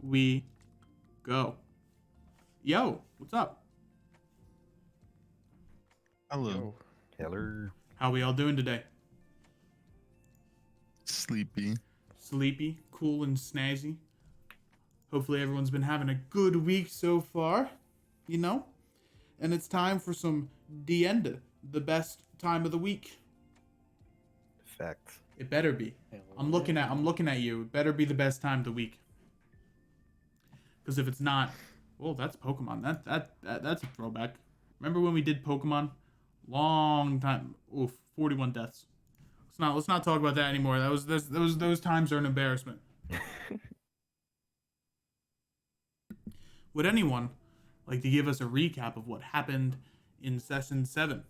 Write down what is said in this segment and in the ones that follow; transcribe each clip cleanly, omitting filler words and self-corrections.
we go. Yo, what's up? Hello. Hello. How we all doing today? Sleepy. Sleepy, cool, and snazzy. Hopefully everyone's been having a good week so far, you know? And it's time for some Dienda, the best time of the week. Facts. It better be. I'm looking at you. It better be the best time of the week. Because if it's not, well, that's Pokemon. That's a throwback. Remember when we did Pokemon? Long time. Oof, 41 deaths. Let's not talk about that anymore. Those times are an embarrassment. Would anyone like to give us a recap of what happened in session 7?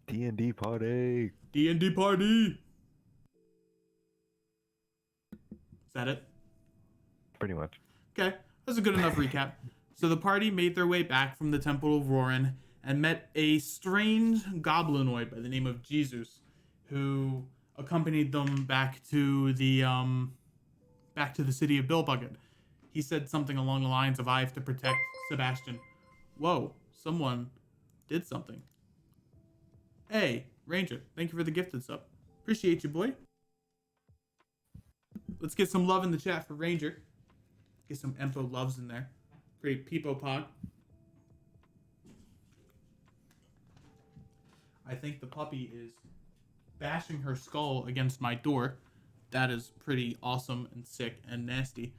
D&D party. D&D party. Is that it? Pretty much. Okay, that's a good enough recap. So the party made their way back from the Temple of Roran and met a strange goblinoid by the name of Jesus, who accompanied them back to the city of Billbucket. He said something along the lines of, "I have to protect Sebastian." Whoa, someone did something. Hey, Ranger, thank you for the gifted sub. Appreciate you, boy. Let's get some love in the chat for Ranger. Get some Empo loves in there. Great Peepo Pod. I think the puppy is bashing her skull against my door. That is pretty awesome and sick and nasty.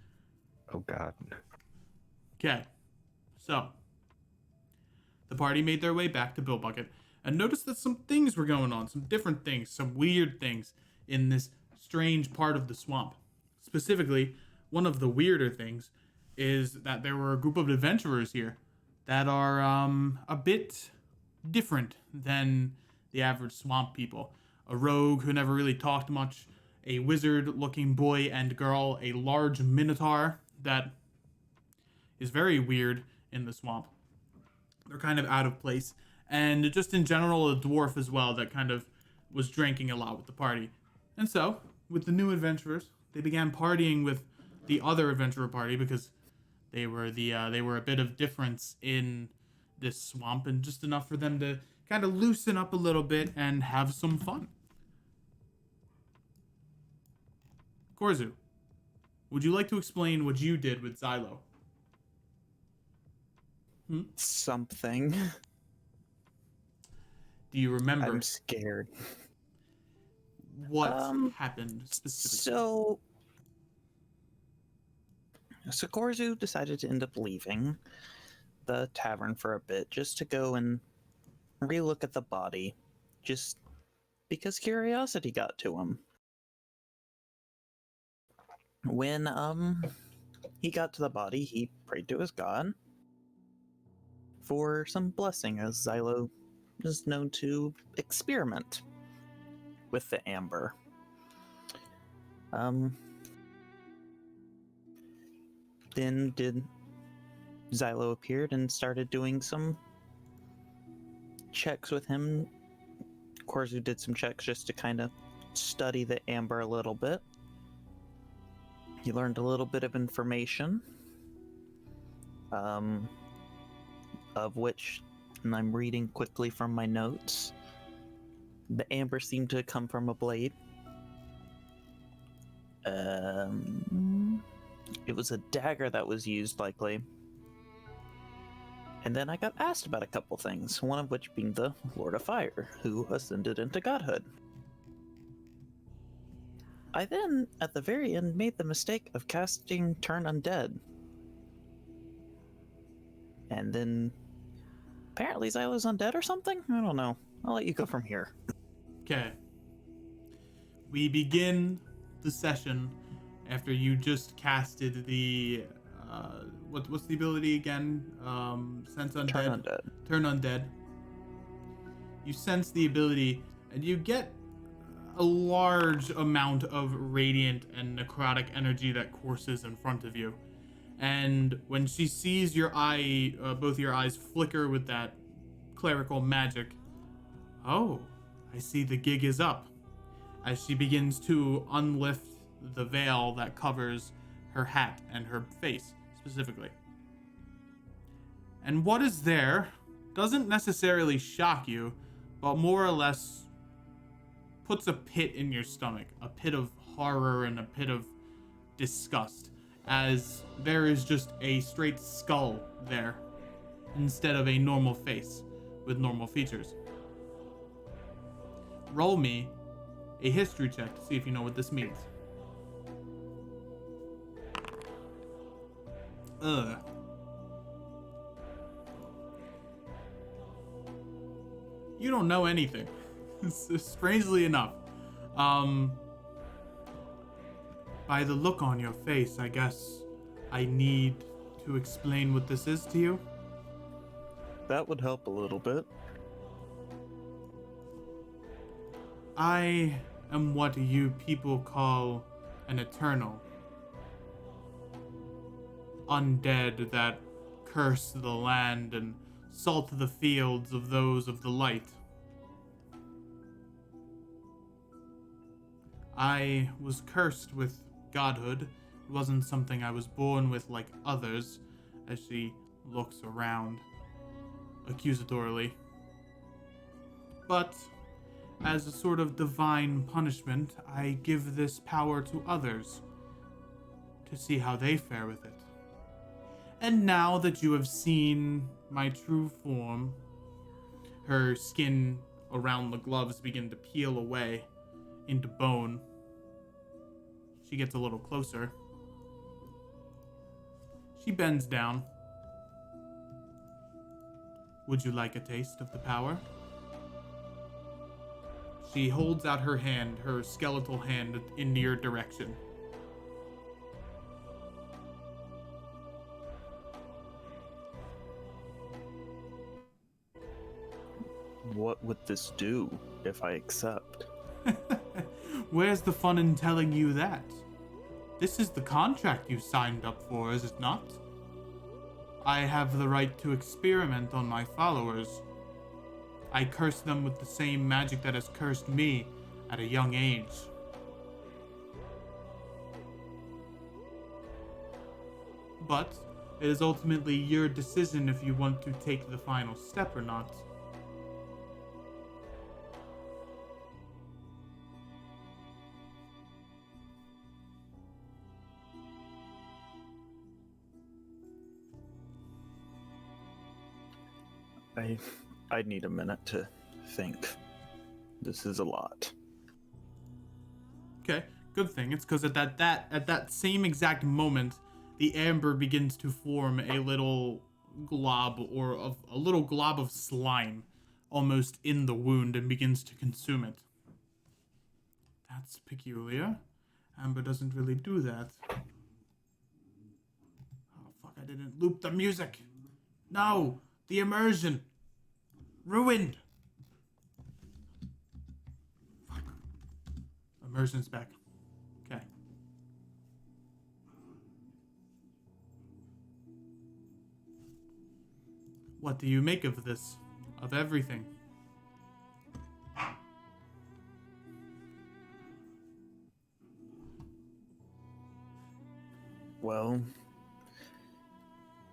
Oh god. Okay, so the party made their way back to Billbucket and noticed that some things were going on, some different things, some weird things in this strange part of the swamp. Specifically, one of the weirder things is that there were a group of adventurers here that are a bit different than the average swamp people. A rogue who never really talked much, a wizard-looking boy and girl, a large minotaur that is very weird in the swamp. They're kind of out of place. And just in general, a dwarf as well that kind of was drinking a lot with the party. And so, with the new adventurers, they began partying with the other adventurer party because they were a bit of difference in this swamp and just enough for them to kind of loosen up a little bit and have some fun. Korzu, would you like to explain what you did with Xylo? Something. Do you remember I'm scared. what happened specifically? So Korzu decided to end up leaving the tavern for a bit just to go and relook at the body, just because curiosity got to him. When he got to the body, he prayed to his god for some blessing, as Xylo is known to experiment with the amber. Then Xylo appeared and started doing some checks with him. Korzu did some checks just to kind of study the amber a little bit. He learned a little bit of information, of which, and I'm reading quickly from my notes, the amber seemed to come from a blade. It was a dagger that was used, likely. And then I got asked about a couple things, one of which being the Lord of Fire, who ascended into godhood. I then, at the very end, made the mistake of casting Turn Undead. And then, apparently Xylo's undead or something? I don't know. I'll let you go from here. Okay. We begin the session after you just casted the what's the ability again? Sense Undead. Turn Undead. Turn Undead. You sense the ability, and you get a large amount of radiant and necrotic energy that courses in front of you. And when she sees your eye, both your eyes flicker with that clerical magic, oh, I see the gig is up. As she begins to unlift the veil that covers her hat and her face specifically. And what is there doesn't necessarily shock you, but more or less puts a pit in your stomach, a pit of horror and a pit of disgust, as there is just a straight skull there instead of a normal face with normal features. Roll me a history check to see if you know what this means. Ugh. You don't know anything. Strangely enough. By the look on your face, I guess I need to explain what this is to you. That would help a little bit. I am what you people call an eternal. Undead that curse the land and salt the fields of those of the light. I was cursed with godhood. It wasn't something I was born with like others, as she looks around accusatorily. But as a sort of divine punishment, I give this power to others to see how they fare with it. And now that you have seen my true form, her skin around the gloves begin to peel away into bone. She gets a little closer. She bends down. Would you like a taste of the power? She holds out her hand, her skeletal hand, in your direction. What would this do if I accept? Where's the fun in telling you that? This is the contract you signed up for, is it not? I have the right to experiment on my followers. I curse them with the same magic that has cursed me at a young age. But it is ultimately your decision if you want to take the final step or not. I'd need a minute to think. This is a lot. Okay, good thing. It's because at that same exact moment, the amber begins to form a little glob of slime almost in the wound and begins to consume it. That's peculiar. Amber doesn't really do that. Oh fuck, I didn't loop the music. No, the immersion. Ruined. Fuck. Immersion's back. Okay. What do you make of this? Of everything? Well,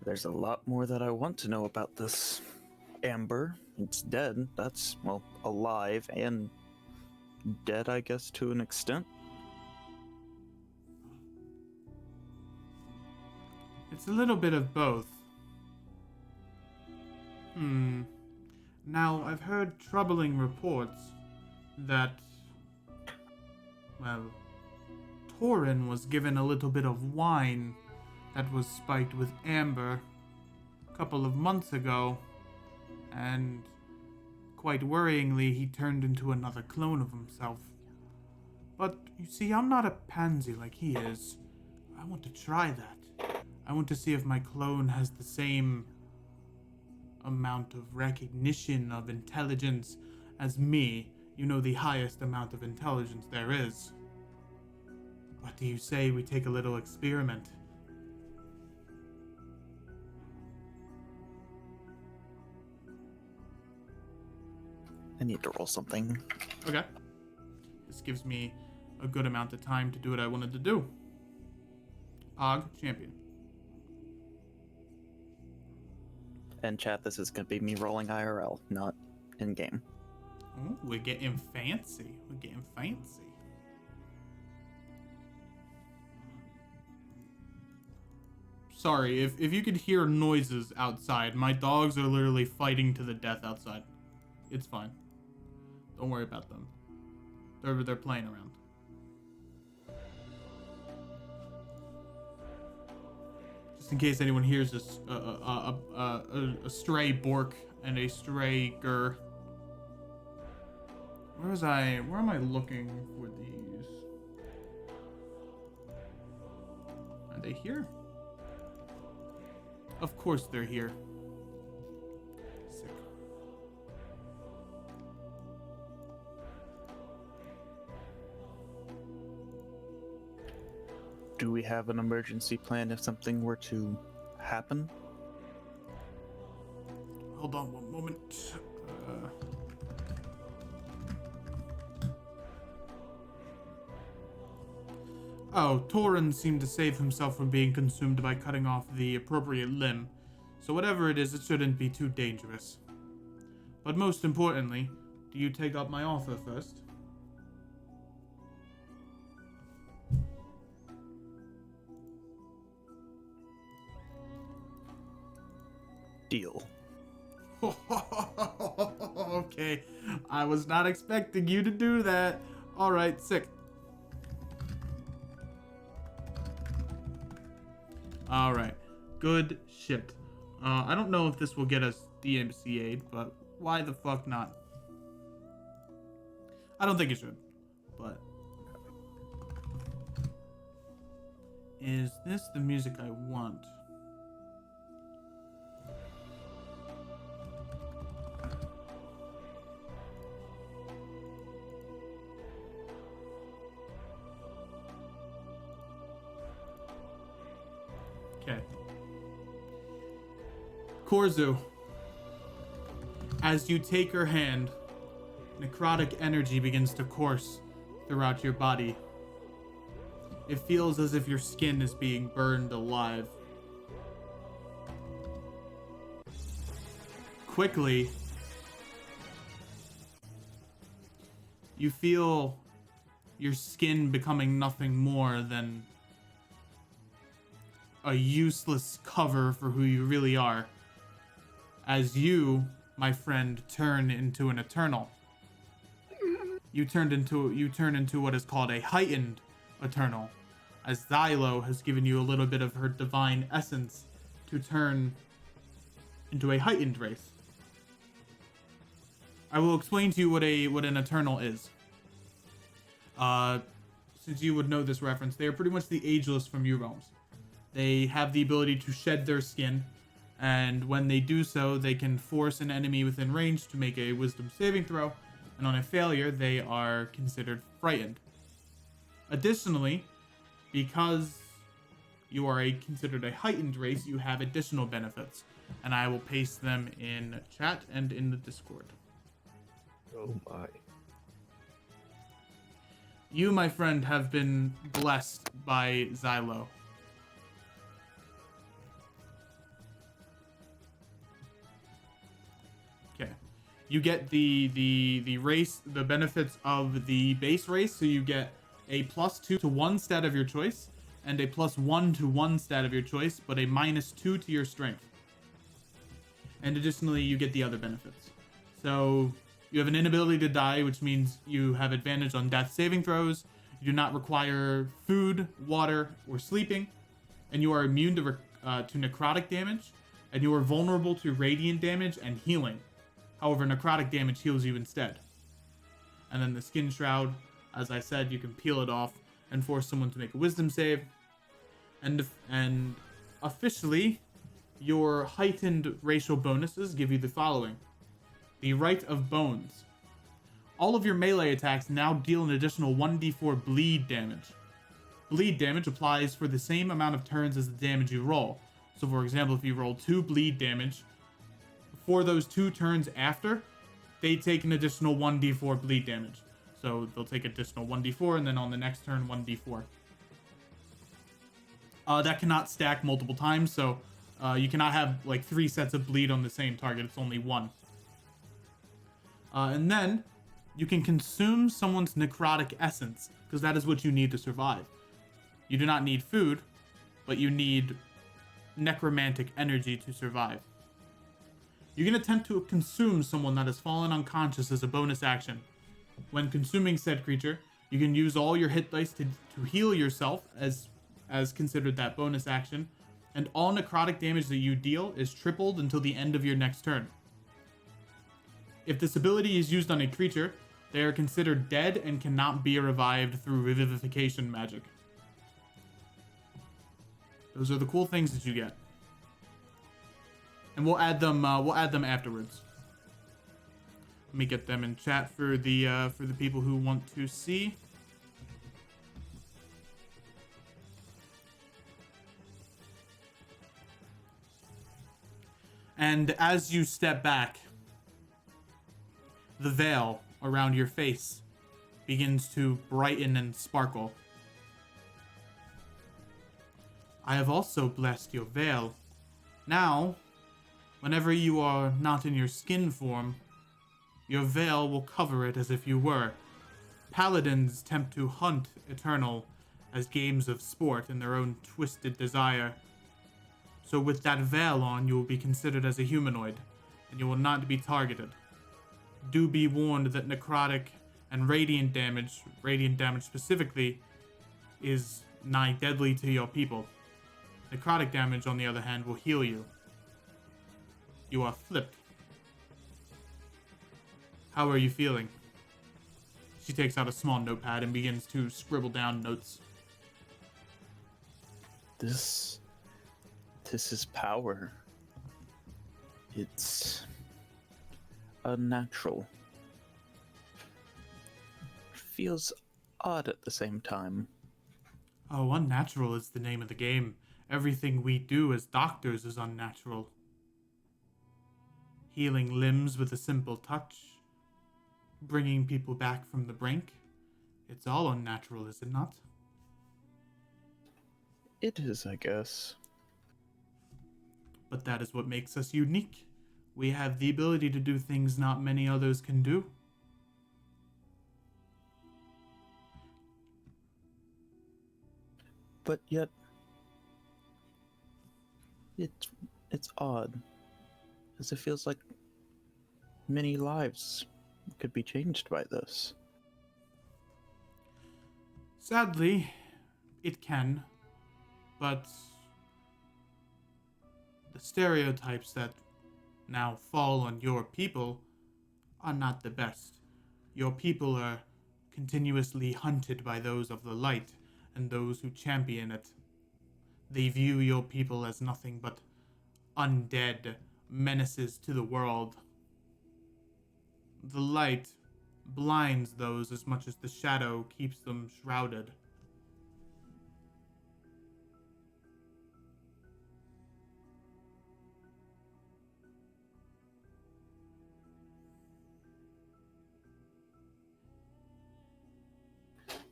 there's a lot more that I want to know about this Amber. It's dead. That's, well, alive and dead, I guess, to an extent. It's a little bit of both. Now, I've heard troubling reports that, well, Torin was given a little bit of wine that was spiked with amber a couple of months ago, and quite worryingly, he turned into another clone of himself. But, you see, I'm not a pansy like he is. I want to try that. I want to see if my clone has the same amount of recognition of intelligence as me. You know, the highest amount of intelligence there is. What do you say we take a little experiment? I need to roll something. Okay. This gives me a good amount of time to do what I wanted to do. Og champion. And chat, this is going to be me rolling IRL, not in game. Oh, we're getting fancy. We're getting fancy. Sorry, if you could hear noises outside, my dogs are literally fighting to the death outside. It's fine. Don't worry about them. They're playing around. Just in case anyone hears a stray bork and a stray gur. Where am I looking for these? Are they here? Of course they're here. Sick. Do we have an emergency plan if something were to happen? Hold on one moment. Oh, Torin seemed to save himself from being consumed by cutting off the appropriate limb. So whatever it is, it shouldn't be too dangerous. But most importantly, do you take up my offer first? Deal. Okay, I was not expecting you to do that. Alright, sick. Alright, good shit. I don't know if this will get us DMCA'd, but why the fuck not? I don't think it should, but... Is this the music I want? Okay. Korzu, as you take her hand, necrotic energy begins to course throughout your body. It feels as if your skin is being burned alive. Quickly, you feel your skin becoming nothing more than a useless cover for who you really are, as you, my friend, turn into an Eternal. You turn into what is called a heightened Eternal, as Xylo has given you a little bit of her divine essence to turn into a heightened race. I will explain to you what an Eternal is. Since you would know this reference, they are pretty much the Ageless from your realms. They have the ability to shed their skin, and when they do so, they can force an enemy within range to make a wisdom saving throw, and on a failure, they are considered frightened. Additionally, because you are considered a heightened race, you have additional benefits, and I will paste them in chat and in the Discord. Oh my. You, my friend, have been blessed by Xylo. You get the race, the benefits of the base race, so you get a +2 to 1 stat of your choice, and a +1 to 1 stat of your choice, but a -2 to your strength. And additionally, you get the other benefits. So you have an inability to die, which means you have advantage on death saving throws. You do not require food, water, or sleeping, and you are immune to necrotic damage, and you are vulnerable to radiant damage and healing. However, necrotic damage heals you instead. And then the skin shroud, as I said, you can peel it off and force someone to make a wisdom save. And officially, your heightened racial bonuses give you the following. The Rite of Bones. All of your melee attacks now deal an additional 1d4 bleed damage. Bleed damage applies for the same amount of turns as the damage you roll. So for example, if you roll 2 bleed damage, for those 2 turns after, they take an additional 1d4 bleed damage. So they'll take additional 1d4, and then on the next turn, 1d4. That cannot stack multiple times, so you cannot have like 3 sets of bleed on the same target. It's only 1. And then you can consume someone's necrotic essence, because that is what you need to survive. You do not need food, but you need necromantic energy to survive. You can attempt to consume someone that has fallen unconscious as a bonus action. When consuming said creature, you can use all your hit dice to heal yourself as considered that bonus action, and all necrotic damage that you deal is tripled until the end of your next turn. If this ability is used on a creature, they are considered dead and cannot be revived through revivification magic. Those are the cool things that you get, and we'll add them afterwards. Let me get them in chat for the people who want to see. And as you step back, the veil around your face begins to brighten and sparkle. I have also blessed your veil. Now, whenever you are not in your skin form, your veil will cover it as if you were. Paladins attempt to hunt Eternal as games of sport in their own twisted desire. So with that veil on, you will be considered as a humanoid, and you will not be targeted. Do be warned that necrotic and radiant damage specifically, is nigh deadly to your people. Necrotic damage, on the other hand, will heal you. You are flipped. How are you feeling? She takes out a small notepad and begins to scribble down notes. This is power. It's unnatural. Feels odd at the same time. Oh, unnatural is the name of the game. Everything we do as doctors is unnatural. Healing limbs with a simple touch, bringing people back from the brink. It's all unnatural, is it not? It is, I guess. But that is what makes us unique. We have the ability to do things not many others can do. But yet, it's odd, as it feels like many lives could be changed by this. Sadly, it can, but the stereotypes that now fall on your people are not the best. Your people are continuously hunted by those of the light and those who champion it. They view your people as nothing but undead menaces to the world. The light blinds those as much as the shadow keeps them shrouded.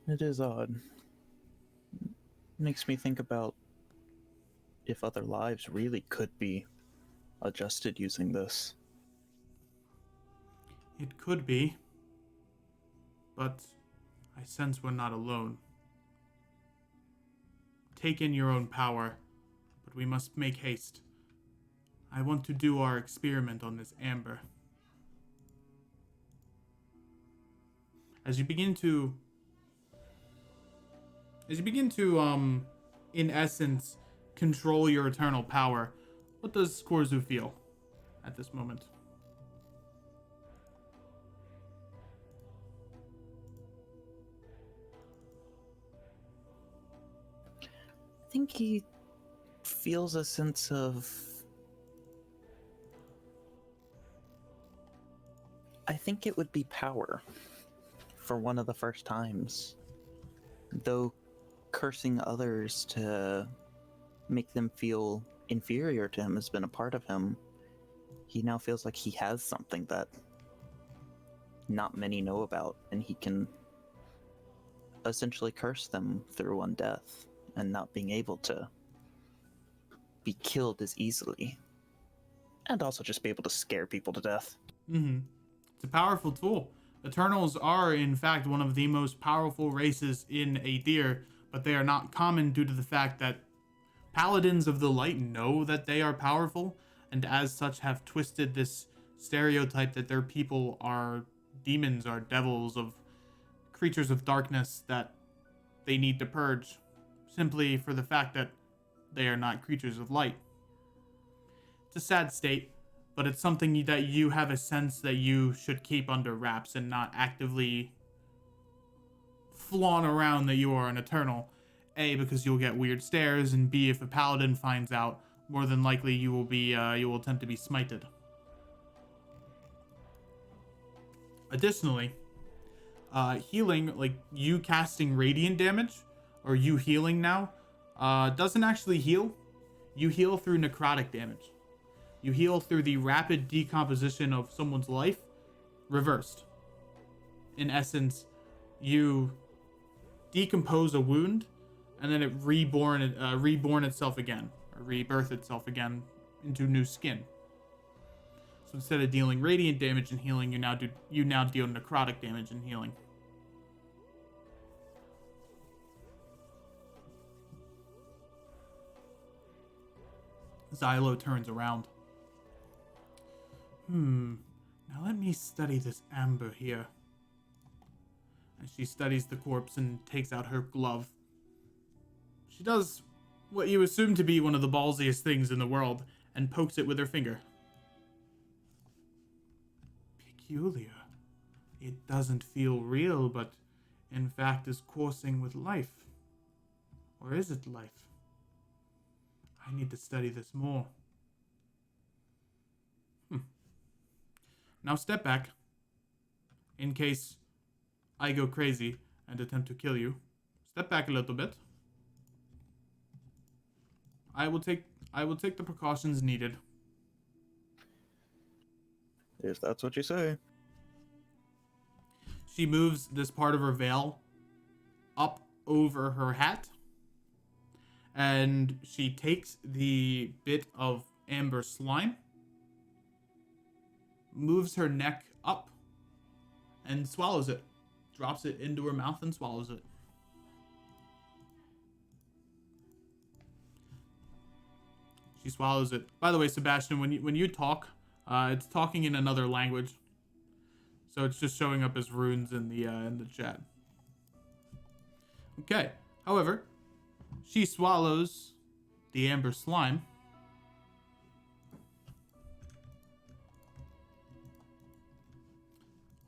It is odd. Makes me think about if other lives really could be adjusted using this. It could be, but I sense we're not alone. Take in your own power, but we must make haste. I want to do our experiment on this amber. As you begin to, in essence, control your eternal power, what does Korzu feel at this moment? I think he feels a sense of... I think it would be power for one of the first times. Though cursing others to make them feel inferior to him has been a part of him, he now feels like he has something that not many know about, and he can essentially curse them through undeath and not being able to be killed as easily. And also just be able to scare people to death. It's a powerful tool. Eternals are, in fact, one of the most powerful races in Aether, but they are not common due to the fact that Paladins of the Light know that they are powerful, and as such have twisted this stereotype that their people are demons, are devils, of creatures of darkness that they need to purge, simply for the fact that they are not creatures of light. It's a sad state, but it's something that you have a sense that you should keep under wraps and not actively flaunt around that you are an Eternal. A, because you'll get weird stares, and B, if a paladin finds out, more than likely you will attempt to be smited. Additionally, healing, like you casting radiant damage, or you healing now, doesn't actually heal. You heal through necrotic damage. You heal through the rapid decomposition of someone's life, reversed. In essence, you decompose a wound, and then it reborn itself again, or rebirth itself again into new skin. So instead of dealing radiant damage and healing, you now deal necrotic damage and healing. Xylo turns around. Now let me study this amber here. As she studies the corpse and takes out her glove. She does what you assume to be one of the ballsiest things in the world, and pokes it with her finger. Peculiar. It doesn't feel real, but in fact is coursing with life. Or is it life? I need to study this more. Now step back, in case I go crazy and attempt to kill you. Step back a little bit. I will take the precautions needed. If that's what you say. She moves this part of her veil up over her hat, and she takes the bit of amber slime, moves her neck up, and swallows it. Drops it into her mouth and swallows it. She swallows it. By the way, Sebastian, when you talk, it's talking in another language, so it's just showing up as runes in the chat. Okay. However, she swallows the amber slime.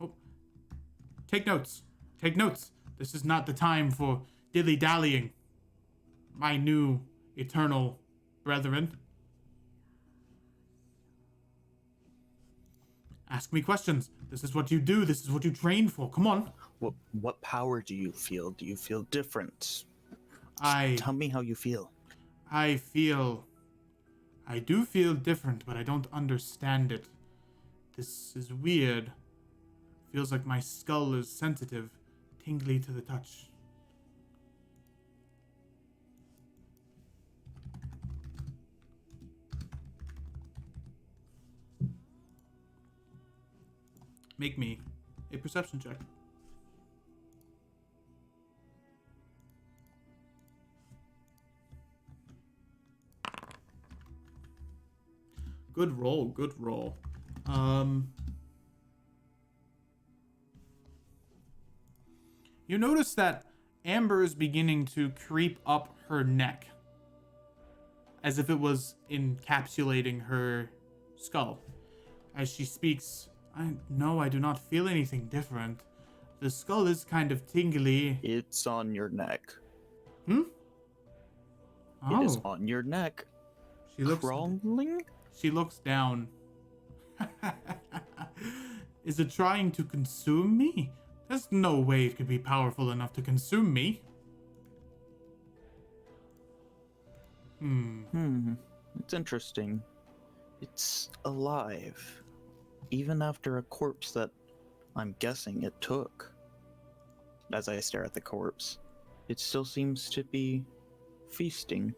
Oh. Take notes. Take notes. This is not the time for dilly-dallying, my new eternal brethren. Ask me questions. This is what you do. This is what you train for. Come on. What power do you feel? Do you feel different? I Tell me how you feel. I do feel different, but I don't understand it. This is weird. Feels like my skull is sensitive, tingly to the touch. Make me a perception check. Good roll, good roll. You notice that Amber is beginning to creep up her neck, as if it was encapsulating her skull. As she speaks, I do not feel anything different. The skull is kind of tingly. It's on your neck. Oh. It is on your neck. She looks crawling. She looks down. Is it trying to consume me? There's no way it could be powerful enough to consume me. It's interesting. It's alive. Even after a corpse that I'm guessing it took. As I stare at the corpse, it still seems to be feasting.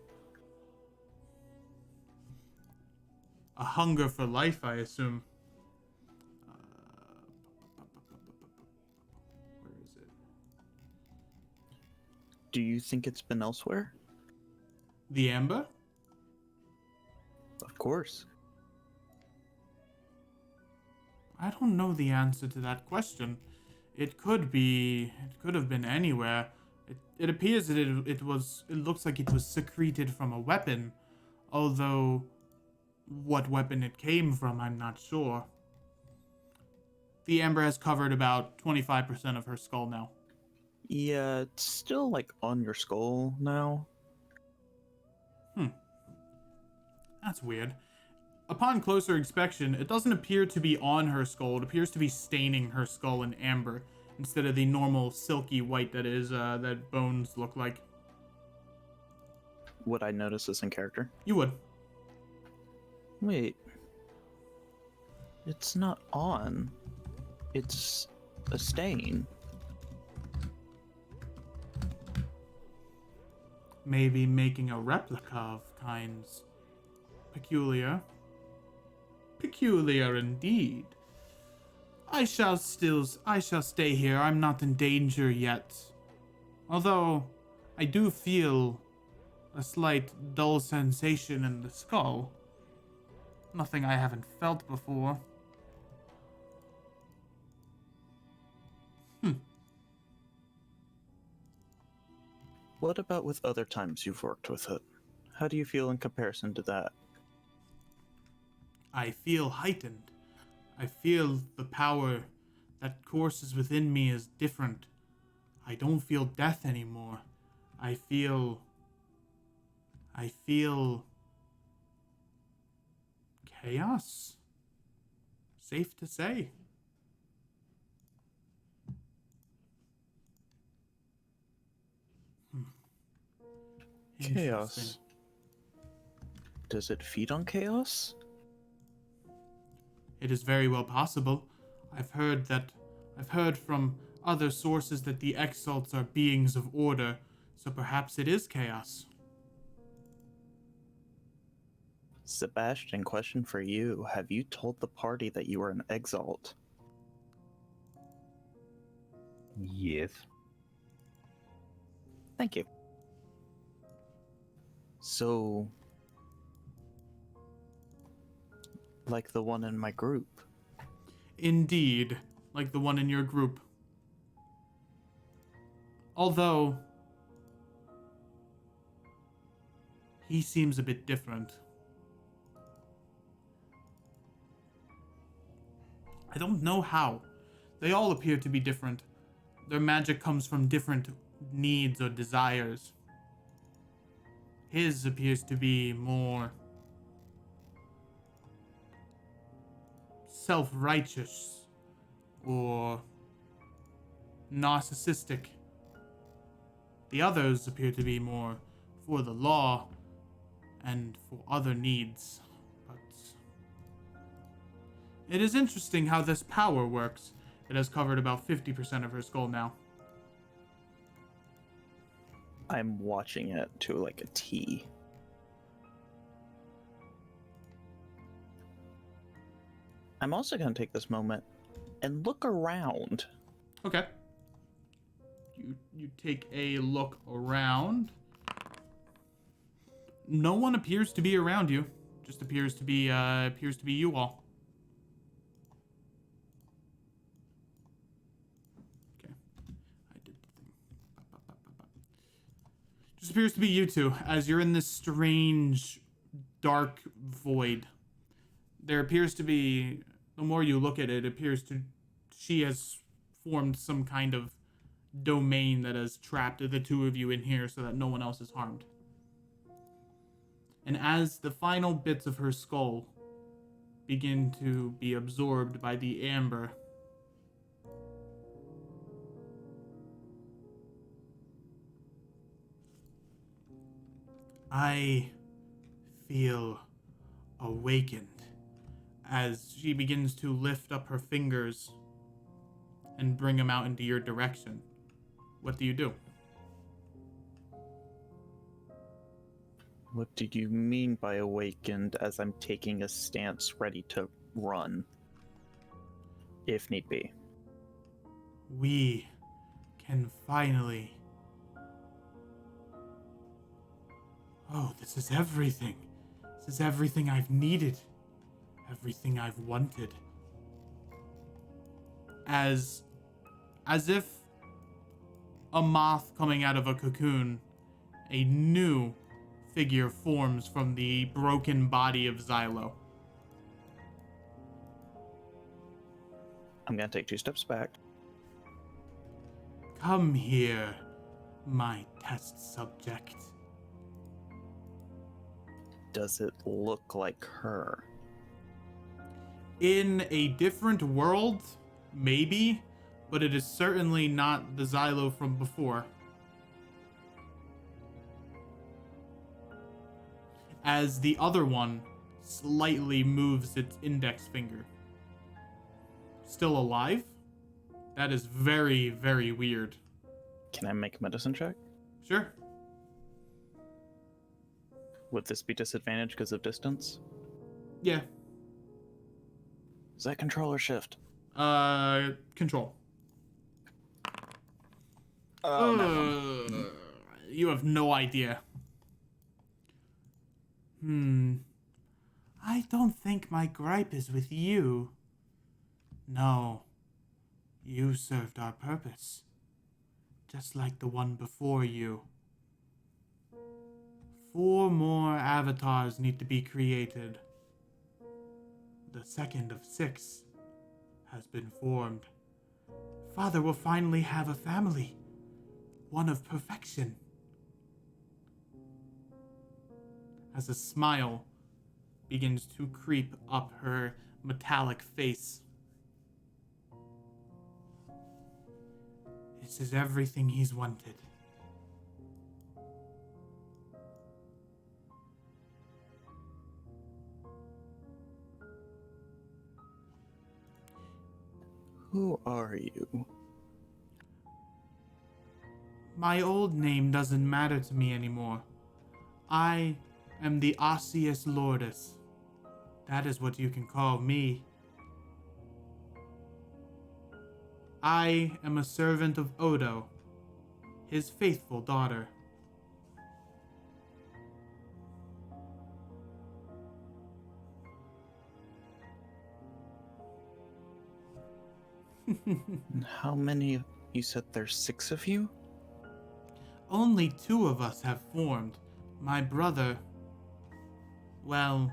a hunger for life, I assume. Where is it? Do you think it's been elsewhere? The amber? Of course. I don't know the answer to that question. It could have been anywhere. It appears that it looks like it was secreted from a weapon, although what weapon it came from, I'm not sure. The amber has covered about 25% of her skull now. Yeah, it's still like on your skull now. That's weird. Upon closer inspection, it doesn't appear to be on her skull. It appears to be staining her skull in amber instead of the normal silky white that bones look like. Would I notice this in character? You would. Wait. It's not on. It's a stain. Maybe making a replica of kinds. Peculiar. Peculiar indeed. I shall stay here. I'm not in danger yet. Although, I do feel a slight dull sensation in the skull. Nothing I haven't felt before. What about with other times you've worked with it? How do you feel in comparison to that? I feel heightened. I feel the power that courses within me is different. I don't feel death anymore. I feel chaos. Safe to say. Chaos. Interesting. Does it feed on chaos? It is very well possible. I've heard from other sources that the Exalts are beings of order, so perhaps it is chaos. Sebastian, question for you. Have you told the party that you are an Exalt? Yes. Thank you. So, like the one in my group. Indeed, like the one in your group. Although, he seems a bit different. I don't know how. They all appear to be different. Their magic comes from different needs or desires. His appears to be more self-righteous or narcissistic. The others appear to be more for the law and for other needs. But it is interesting how this power works. It has covered about 50% of her skull now. I'm watching it to like a T. I'm also going to take this moment and look around. Okay. You take a look around. No one appears to be around you. Just appears to be you all. Okay. I did the thing. Just appears to be you two as you're in this strange dark void. There appears to be, the more you look at it, she has formed some kind of domain that has trapped the two of you in here so that no one else is harmed. And as the final bits of her skull begin to be absorbed by the amber, I feel awakened as she begins to lift up her fingers and bring them out into your direction. What do you do? What do you mean by awakened as I'm taking a stance ready to run? If need be. We can finally... Oh, this is everything. This is everything I've needed. Everything I've wanted. As if a moth coming out of a cocoon, a new figure forms from the broken body of Xylo. I'm gonna take 2 steps back. Come here, my test subject. Does it look like her? In a different world, maybe, but it is certainly not the Xylo from before. As the other one slightly moves its index finger. Still alive? That is very, very weird. Can I make a medicine check? Sure. Would this be disadvantage because of distance? Yeah. Is that control or shift? Control. No. You have no idea. I don't think my gripe is with you. No. You served our purpose. Just like the one before you. 4 more avatars need to be created. The second of 6 has been formed. Father will finally have a family. One of perfection. As a smile begins to creep up her metallic face. This is everything he's wanted. Who are you? My old name doesn't matter to me anymore. I am the Osseous Lordess. That is what you can call me. I am a servant of Odo, his faithful daughter. How many? You said there's 6 of you? Only 2 of us have formed. My brother, well,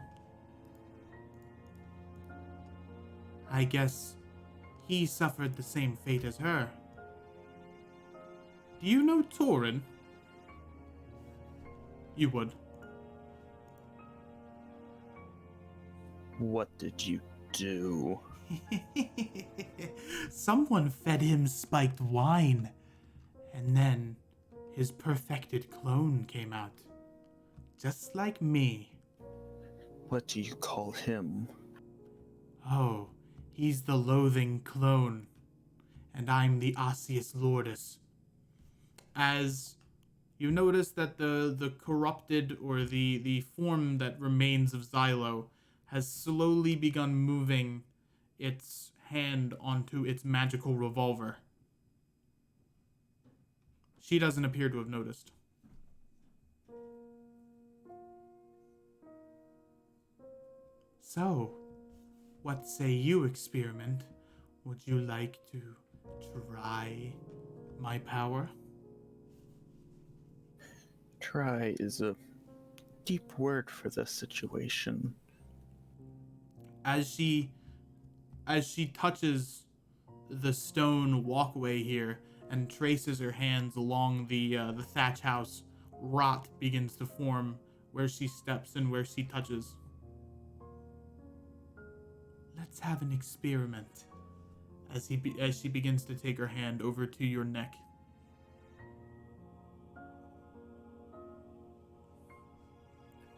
I guess he suffered the same fate as her. Do you know Torin? You would. What did you do? Someone fed him spiked wine, and then his perfected clone came out. Just like me. What do you call him? Oh, he's the loathing clone, and I'm the Osseous Lordess. As you notice that the corrupted, or the form that remains of Xylo, has slowly begun moving its hand onto its magical revolver. She doesn't appear to have noticed. So, what say you, Experiment? Would you like to try my power? Try is a deep word for this situation. As she touches the stone walkway here and traces her hands along the thatch house, rot begins to form where she steps and where she touches. Let's have an experiment. As she begins to take her hand over to your neck.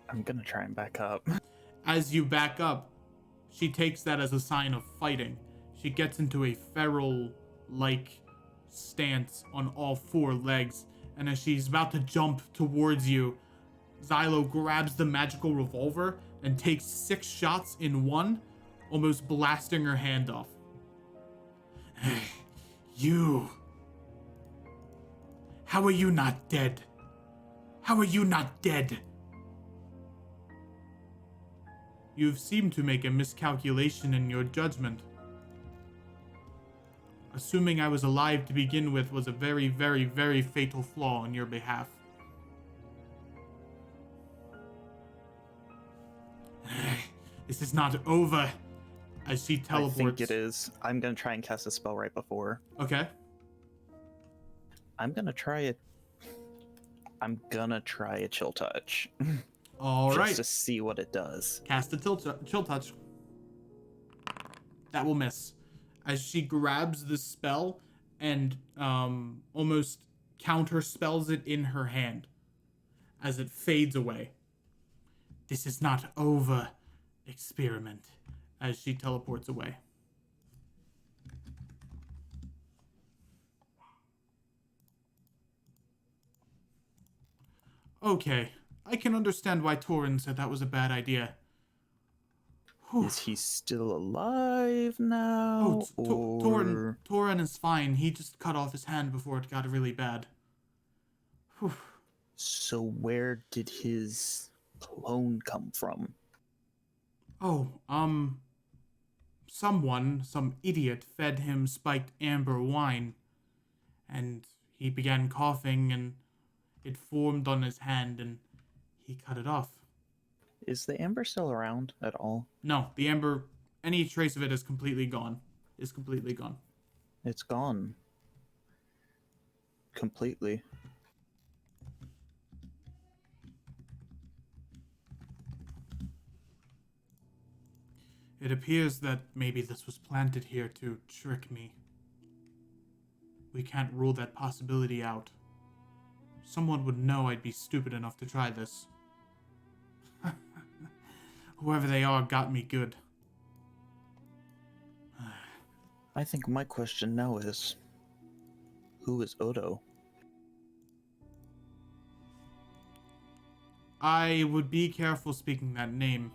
I'm gonna try and back up. As you back up, she takes that as a sign of fighting. She gets into a feral-like stance on all 4 legs, and as she's about to jump towards you, Xylo grabs the magical revolver and takes 6 shots in one, almost blasting her hand off. You. How are you not dead? How are you not dead? You've seemed to make a miscalculation in your judgment. Assuming I was alive to begin with was a very, very, very fatal flaw on your behalf. This is not over. As she teleports. I think it is. I'm gonna try and cast a spell right before. Okay. I'm gonna try a chill touch. All right. Just to see what it does. Cast a chill touch. That will miss. As she grabs the spell and almost counter spells it in her hand as it fades away. This is not over, experiment, as she teleports away. Okay, I can understand why Torin said that was a bad idea. Whew. Is he still alive now? Torin is fine. He just cut off his hand before it got really bad. Whew. So where did his clone come from? Oh, some idiot fed him spiked amber wine, and he began coughing, and it formed on his hand, and he cut it off. Is the amber still around at all? No, the amber, any trace of it is completely gone. It's gone. Completely. It appears that maybe this was planted here to trick me. We can't rule that possibility out. Someone would know I'd be stupid enough to try this. Whoever they are got me good. I think my question now is, who is Odo? I would be careful speaking that name.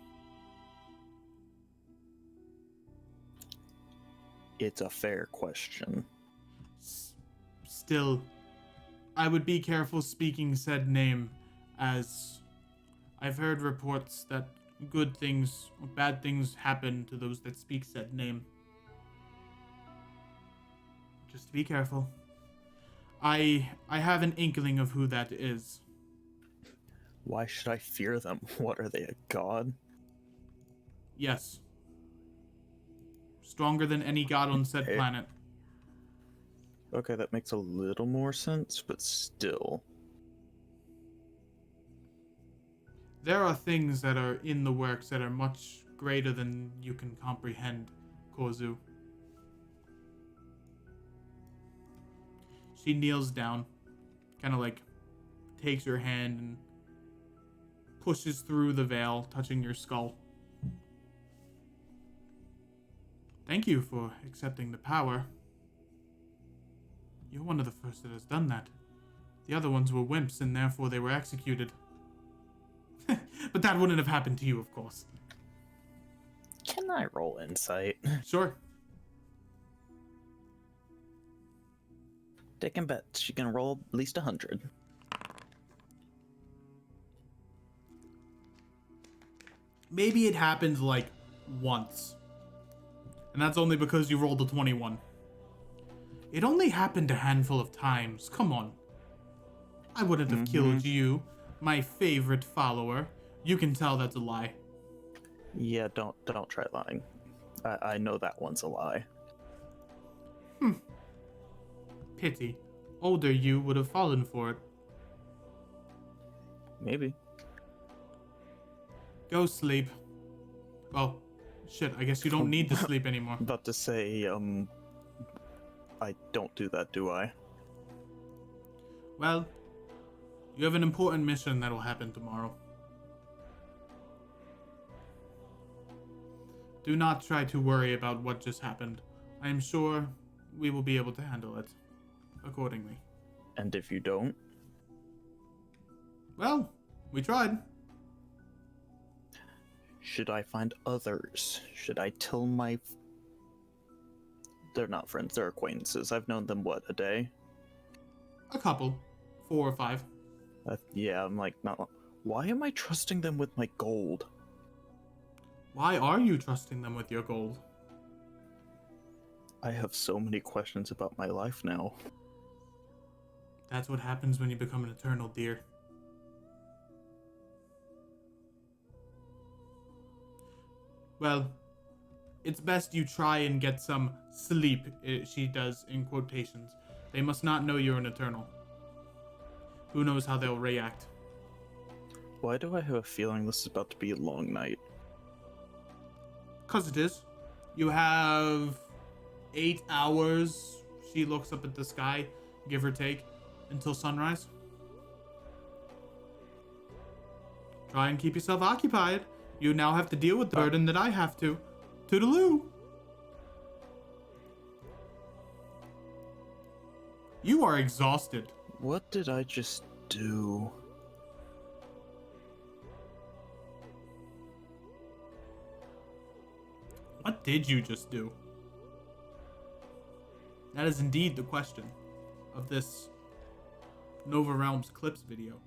It's a fair question. Still, I would be careful speaking said name, as I've heard reports that good things or bad things happen to those that speak said name. Just be careful. I have an inkling of who that is. Why should I fear them? What are they, a god? Yes. Stronger than any god on said planet. Okay, that makes a little more sense, but still. There are things that are in the works that are much greater than you can comprehend, Kozu. She kneels down, kind of like takes your hand and pushes through the veil, touching your skull. Thank you for accepting the power. You're one of the first that has done that. The other ones were wimps and therefore they were executed. But that wouldn't have happened to you, of course. Can I roll insight? Sure. Taking bets. She can roll at least 100. Maybe it happened like once. And that's only because you rolled a 21. It only happened a handful of times. Come on. I wouldn't have killed you, my favorite follower. You can tell that's a lie. Yeah, don't try lying. I know that one's a lie. Pity. Older you would have fallen for it. Maybe. Go sleep. Well, shit, I guess you don't need to sleep anymore. About to say, I don't do that, do I? Well, you have an important mission that'll happen tomorrow. Do not try to worry about what just happened. I am sure we will be able to handle it accordingly. And if you don't? Well, We tried. Should I find others? Should I tell my... They're not friends, they're acquaintances. I've known them, what, a day? A couple. 4 or 5. Yeah, I'm like, not... Why am I trusting them with my gold? Why are you trusting them with your gold? I have so many questions about my life now. That's what happens when you become an eternal, dear. Well, it's best you try and get some sleep, she does in quotations. They must not know you're an eternal. Who knows how they'll react. Why do I have a feeling this is about to be a long night? 'Cause it is. You have 8 hours, she looks up at the sky, give or take, until sunrise. Try and keep yourself occupied. You now have to deal with the burden that I have to. Toodaloo! You are exhausted. What did I just do? What did you just do? That is indeed the question of this Nova Realms Clips video.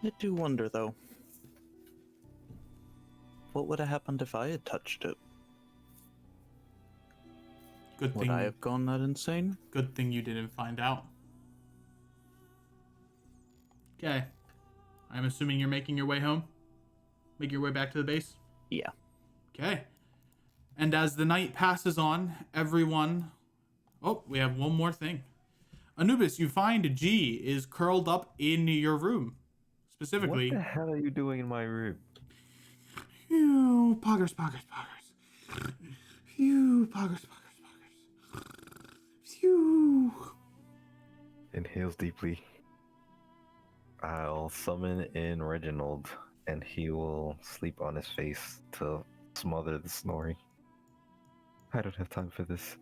I do wonder, though. What would have happened if I had touched it? Good Would thing. I have gone that insane? Good thing you didn't find out. Okay. I'm assuming you're making your way home? Make your way back to the base? Yeah. Okay. And as the night passes on, everyone... Oh, we have one more thing. Anubis, you find G is curled up in your room. Specifically... What the hell are you doing in my room? Phew, poggers, poggers, poggers. Phew, poggers, poggers, poggers. Phew. Inhales deeply. I'll summon in Reginald, and he will sleep on his face to smother the snoring. I don't have time for this.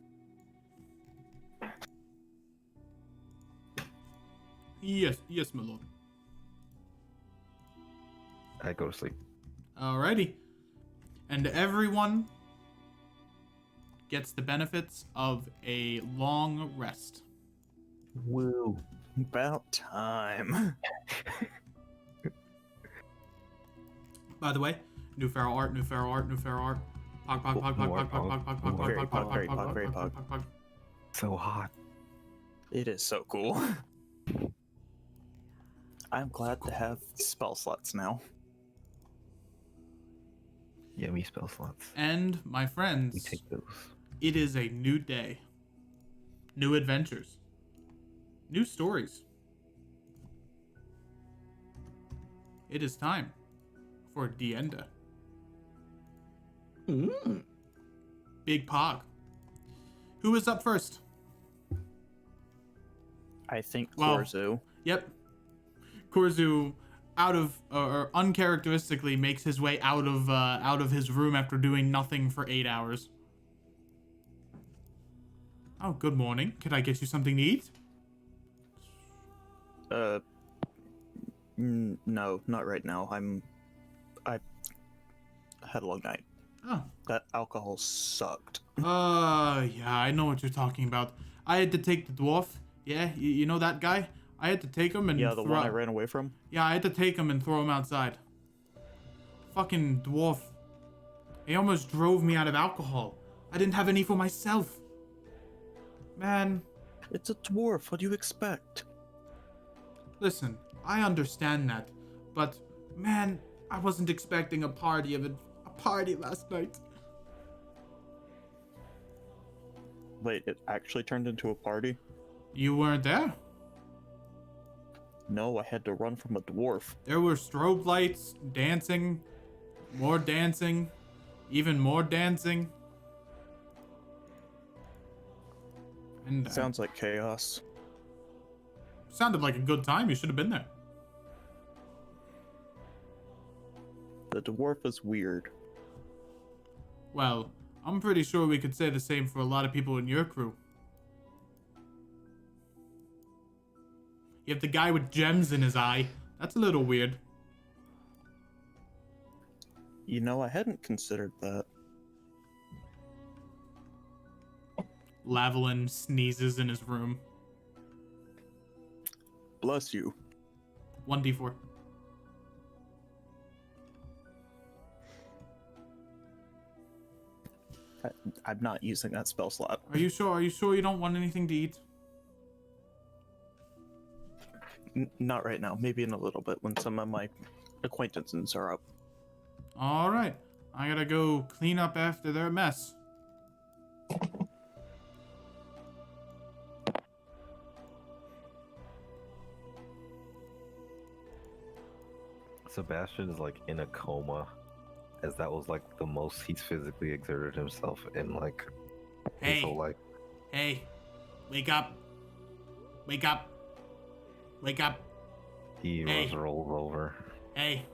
Yes, my lord. I go to sleep. Alrighty. And everyone gets the benefits of a long rest. Woo. About time. By the way, new feral art, new feral art, new feral art. Pog, pog, pog, pog, pog, pog, pog, pog, pog, Very pog, pog, pog, very pog, pog, pog, very pog, pog. pog, pog. So hot. It is so cool. I'm glad to have spell slots now. Yummy spell slots. And, my We friends, take those. it is a new day. New adventures. New stories. It is time for Dienda. Big Pog. Who is up first? I think Well- Korzu. Yep. Korzu, out of or uncharacteristically, makes his way out of his room after doing nothing for 8 hours. Oh, good morning. Could I get you something to eat? No, not right now. I had a long night. Oh. That alcohol sucked. Yeah, I know what you're talking about. I had to take the dwarf. Yeah, you know that guy? I had to take him and Yeah, the one I ran away from. Yeah, I had to take him and throw him outside. Fucking dwarf. He almost drove me out of alcohol. I didn't have any for myself. Man, It's a dwarf. What do you expect? listen, I understand that, but man, I wasn't expecting a party last night. Wait, it actually turned into a party? You weren't there? No, I had to run from a dwarf. There were strobe lights, dancing, more dancing, even more dancing. And Sounds like chaos. sounded like a good time. You should have been there. The dwarf is weird. Well, I'm pretty sure we could say the same for a lot of people in your crew. You have the guy with gems in his eye. That's a little weird. You know, I hadn't considered that. Lavalin sneezes in his room. Bless you. 1d4. I'm not using that spell slot. Are you sure? Are you sure you don't want anything to eat? Not right now. Maybe in a little bit when some of my acquaintances are up. All right. I gotta go clean up after their mess. Sebastian is like in a coma, as that was like the most he's physically exerted himself in like his Hey. whole life. Hey, wake up. Wake up. Wake up. He Hey. was rolled over. Hey,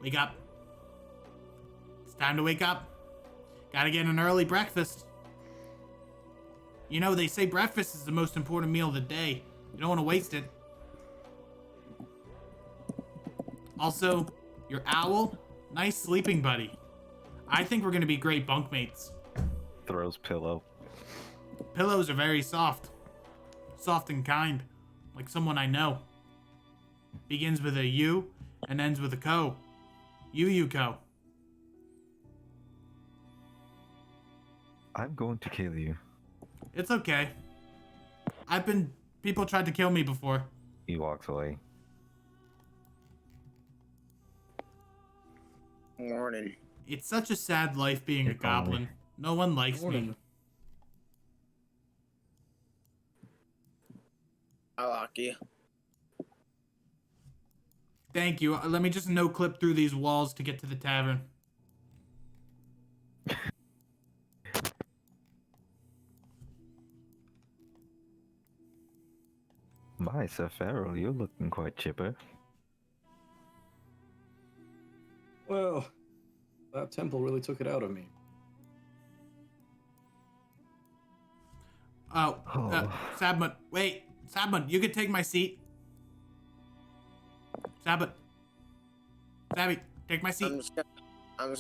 wake up. It's time to wake up. Gotta get an early breakfast. You know, they say breakfast is the most important meal of the day. You don't want to waste it. Also, your owl, nice sleeping buddy. I think we're gonna be great bunkmates. Throws pillow. Pillows are very soft. Soft and kind. Like someone I know. Begins with a U and ends with a co. You-co. I'm going to kill you. It's okay. People tried to kill me before. He walks away. Morning. It's such a sad life being a If only. goblin. No one likes me. I like you. Thank you. Let me just no-clip through these walls to get to the tavern. My Sir Farrell, you're looking quite chipper. Well, that temple really took it out of me. Oh, Oh. Sabman, wait. Sabman, you can take my seat. Sabman. Sabby, take my I'm seat. just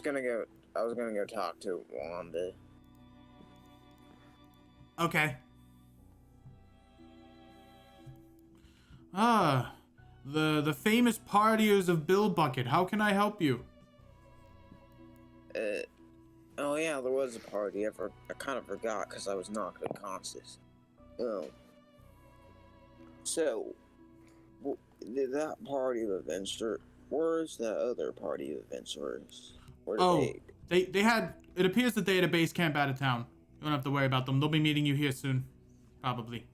gonna go. I was gonna go talk to Wanda. Okay. Ah, the famous partiers of Bill Bucket. How can I help you? Oh yeah, there was a party. I kind of forgot because I was knocked unconscious. So, that party of adventure. Where's that other party of adventurers? Where did Oh, they? they had. It appears that they had a base camp out of town. You don't have to worry about them. They'll be meeting you here soon, probably.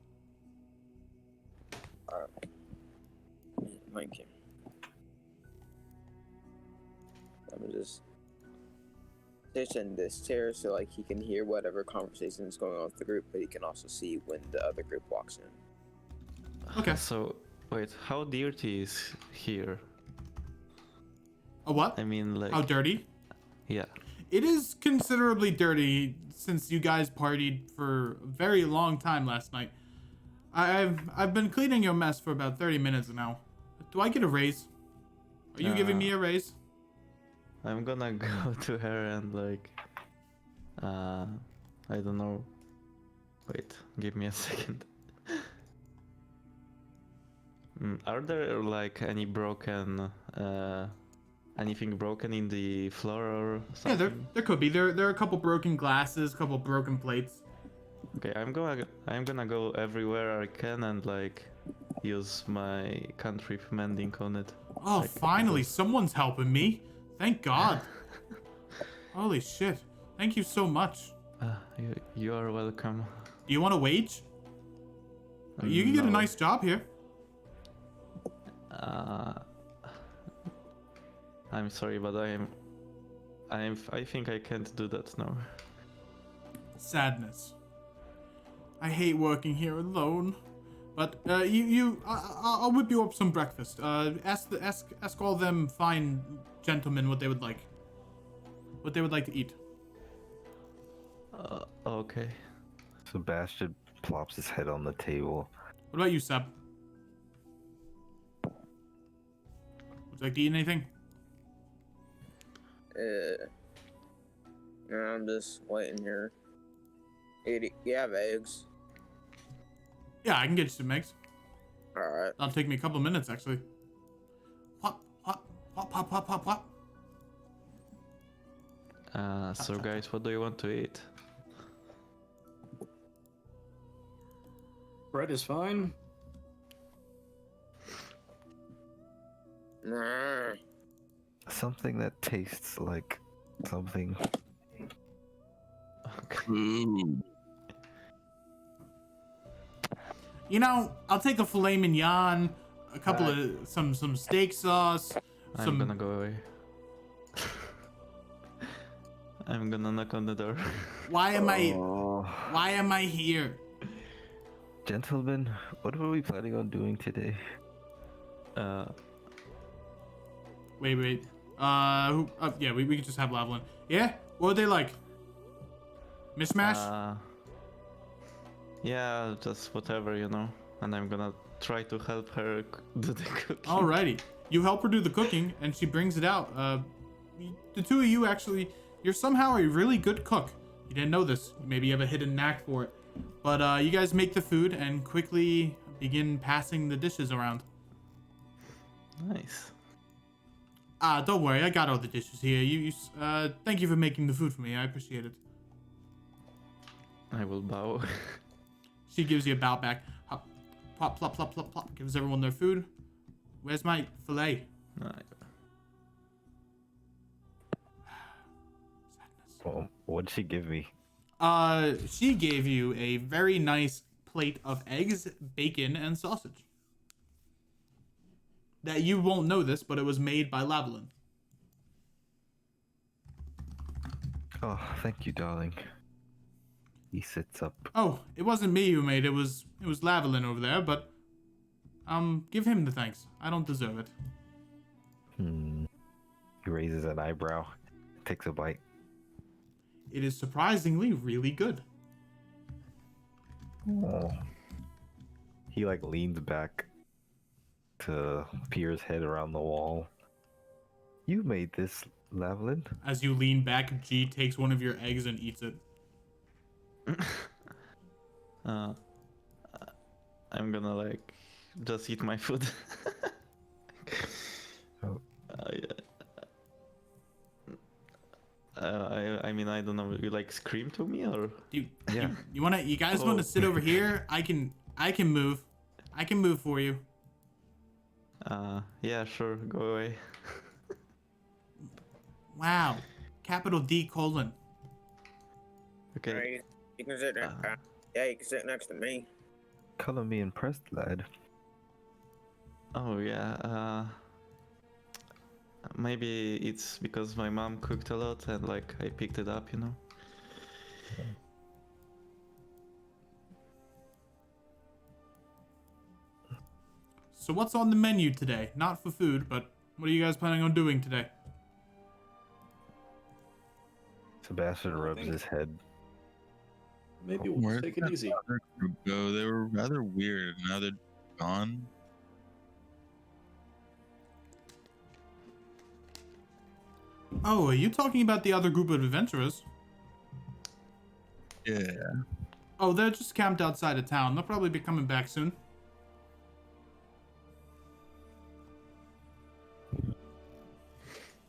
Thank you. I'm just station this chair so like he can hear whatever conversation is going on with the group, but he can also see when the other group walks in. Okay. So, wait, how dirty is here? A what? I mean, like, How dirty? yeah. It is considerably dirty since you guys partied for a very long time last night. I've been cleaning your mess for about 30 minutes now. Do I get a raise? Are you giving me a raise? I'm gonna go to her and, like, I don't know. Wait, give me a second. Are there, like, any broken, anything broken in the floor or Yeah, something? there could be. There are a couple broken glasses, a couple broken plates. Okay, I'm gonna go everywhere I can and, like, use my cantrip mending on it. Oh, Like, finally, those- someone's helping me. Thank God. Holy shit. Thank you so much. You are welcome. Do you want a wage? You can get a No. nice job here. I'm sorry, but I think I can't do that now. Sadness. I hate working here alone. But I'll whip you up some breakfast. Ask all them fine gentlemen what they would like. What they would like to eat. Okay. Sebastian plops his head on the table. What about you, Seb? Would you like to eat anything? No, I'm just waiting here. You have eggs? Yeah, I can get you some eggs. Alright. That'll take me a couple of minutes, actually. Whop, whop, whop, whop, whop, whop, whop. So guys, what do you want to eat? Bread is fine. Nah. Something that tastes like something. Okay. Ooh. You know, I'll take a filet mignon, a couple of some steak sauce, I'm gonna go away. I'm gonna knock on the door. Why am Oh, I here? gentlemen, what were we planning on doing today? Wait. Yeah, we can just have Lavalin. Yeah? What were they like? Mishmash? Yeah, just whatever, you know. And I'm gonna try to help her do the cooking. Alrighty. You help her do the cooking, and she brings it out. The two of you actually, you're somehow a really good cook. You didn't know this. Maybe you have a hidden knack for it. But you guys make the food and quickly begin passing the dishes around. Nice. Don't worry, I got all the dishes here. Thank you for making the food for me. I appreciate it. I will bow. She gives you a bow back. Hop, plop, plop, plop, plop, plop. Gives everyone their food. Where's my fillet? Well, what'd she give me? She gave you a very nice plate of eggs, bacon, and sausage. That you won't know this, but it was made by Lavalin. Oh, thank you, darling. He sits up. Oh, it wasn't me who made it. It was Lavalin over there, but give him the thanks. I don't deserve it. He raises an eyebrow, takes a bite. It is surprisingly really good. Oh. He like leans back to peer his head around the wall. You made this, Lavalin. As you lean back, G takes one of your eggs and eats it. I'm gonna like just eat my food. Oh. I mean, I don't know. You like scream to me or? You Yeah. you guys want to sit over here? I can move. I can move for you. Yeah, sure. Go away. Wow. Capital D colon. Okay. Alright, you can sit there. Yeah, you can sit next to me. Color me impressed, lad. Oh yeah. Maybe it's because my mom cooked a lot and like I picked it up, you know. So what's on the menu today? Not for food, but what are you guys planning on doing today? Sebastian rubs his head. Maybe we'll Where'd take it that easy. other group go? They were rather weird. Now they're gone. Oh, are you talking about the other group of adventurers? Yeah. Oh, they're just camped outside of town. They'll probably be coming back soon.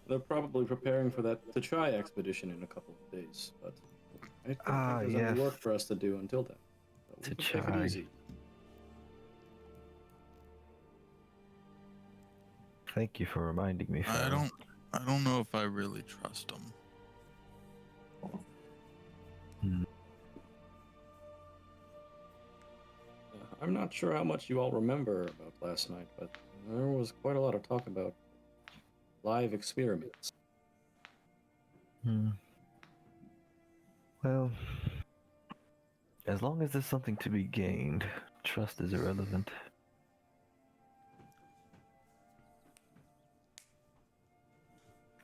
They're probably preparing for the try expedition in a couple of days, but I think there's yes. other work for us to do until then. So we can take T'Chai. it easy. Thank you for reminding me. I Farrell. don't know if I really trust them. I'm not sure how much you all remember about last night, but there was quite a lot of talk about live experiments. Well, as long as there's something to be gained, trust is irrelevant.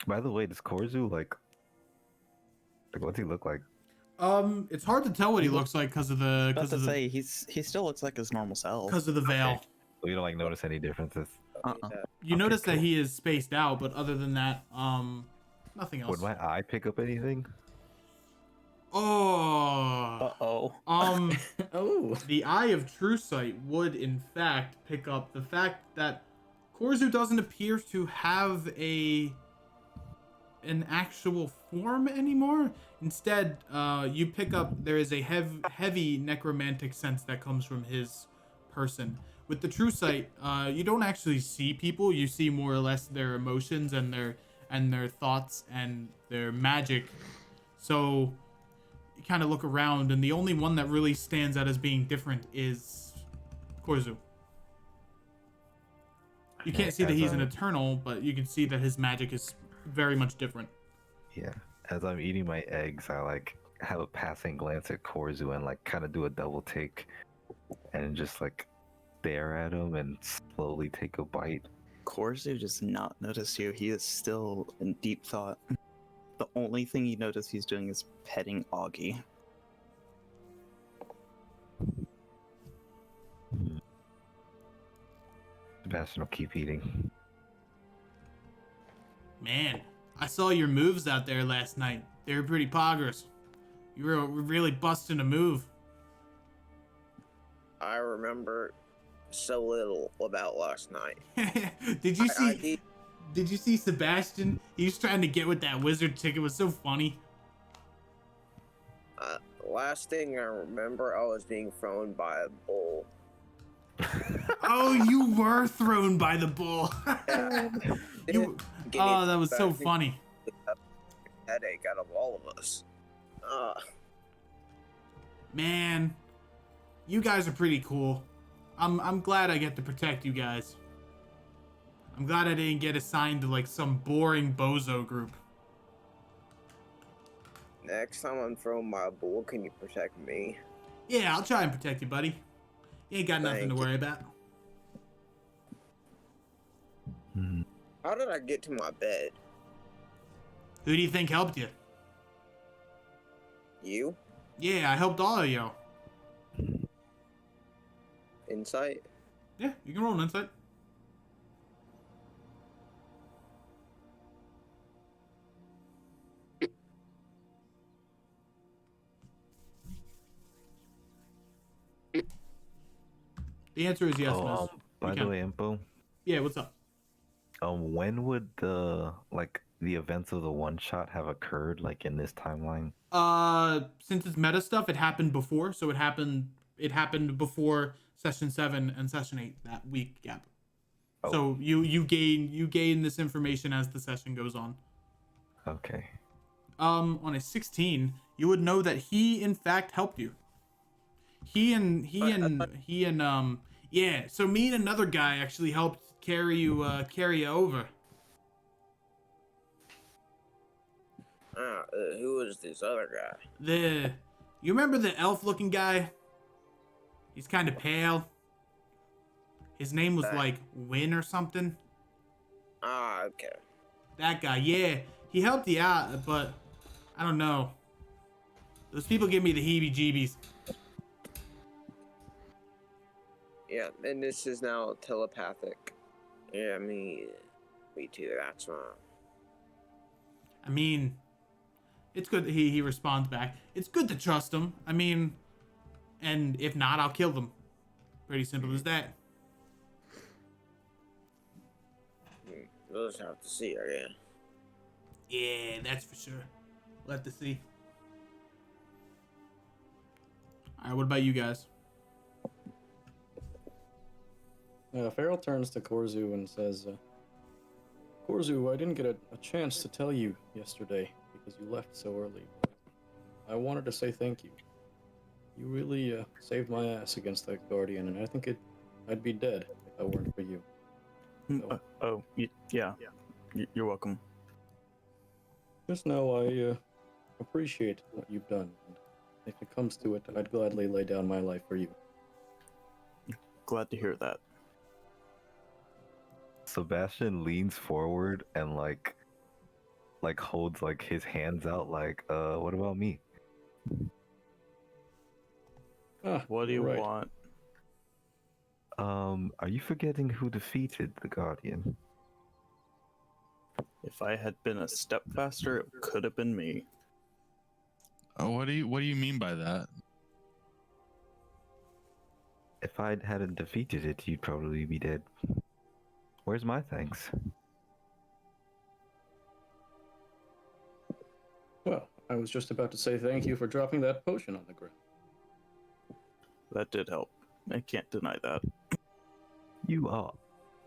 By the way, does Korzu like what's he look like? It's hard to tell what he looks like because of the He still looks like his normal self. veil. We don't like notice any differences. You Okay, notice that cool. he is spaced out, but other than that, nothing else. Would my eye pick up anything? Oh, Uh-oh. Oh. the Eye of True Sight would, in fact, pick up the fact that Korzu doesn't appear to have an actual form anymore. Instead, you pick up there is a heavy necromantic sense that comes from his person. With the True Sight, you don't actually see people. You see more or less their emotions and their thoughts and their magic. So you kind of look around, and the only one that really stands out as being different is Korzu. You can't see that As he's an I'm- eternal, but you can see that his magic is very much different. Yeah. As I'm eating my eggs, I like have a passing glance at Korzu and like kind of do a double take, and just like stare at him and slowly take a bite. Korzu does not notice you. He is still in deep thought. The only thing you notice he's doing is petting Augie. Sebastian will keep eating. Man, I saw your moves out there last night. They were pretty poggers. You were really busting a move. I remember so little about last night. Did you see? I did- Did you see Sebastian? He was trying to get with that wizard chick. It was so funny. Last thing I remember, I was being thrown by a bull. Oh, you were thrown by the bull. You- oh, that was so funny. Headache out of all of us. Man, you guys are pretty cool. I'm glad I get to protect you guys. I'm glad I didn't get assigned to like some boring bozo group. Next time I'm thrown by a bull, can you protect me? Yeah, I'll try and protect you, buddy. You ain't got nothing to Thank you. worry about. How did I get to my bed? Who do you think helped you? You? Yeah, I helped all of you. Insight? Yeah, you can roll an insight. The answer is yes, Miss. By You the can. way, Impo, Yeah, what's up? when would the events of the one shot have occurred, like in this timeline? Since it's meta stuff, it happened before, so it happened before session 7 and session 8, that week gap. Oh. So you gain this information as the session goes on. Okay. On a 16, you would know that he in fact helped you. He and yeah, so me and another guy actually helped carry you over. Who is this other guy? You remember the elf looking guy? He's kind of pale. His name was like Win or something. Okay. That guy, yeah. He helped you out, but I don't know. Those people give me the heebie-jeebies. Yeah, and this is now telepathic. Yeah, me too, that's wrong. I mean, it's good that he responds back. It's good to trust him. I mean, and if not, I'll kill them. Pretty simple as that. We'll just have to see, again. Yeah, that's for sure. We'll have to see. Alright, what about you guys? Farrell turns to Korzu and says, Korzu, I didn't get a chance to tell you yesterday because you left so early. But I wanted to say thank you. You really saved my ass against that guardian, and I think I'd be dead if I weren't for you. So, Yeah. You're welcome. just know I appreciate what you've done. And if it comes to it, I'd gladly lay down my life for you. Glad to hear that. Sebastian leans forward and like holds like his hands out like, what about me? Ah, What do you right. want? Are you forgetting who defeated the Guardian? If I had been a step faster, it could have been me. What do you mean by that? If I hadn't defeated it, you'd probably be dead. Where's my thanks? Well, I was just about to say thank you for dropping that potion on the ground. That did help. I can't deny that. You are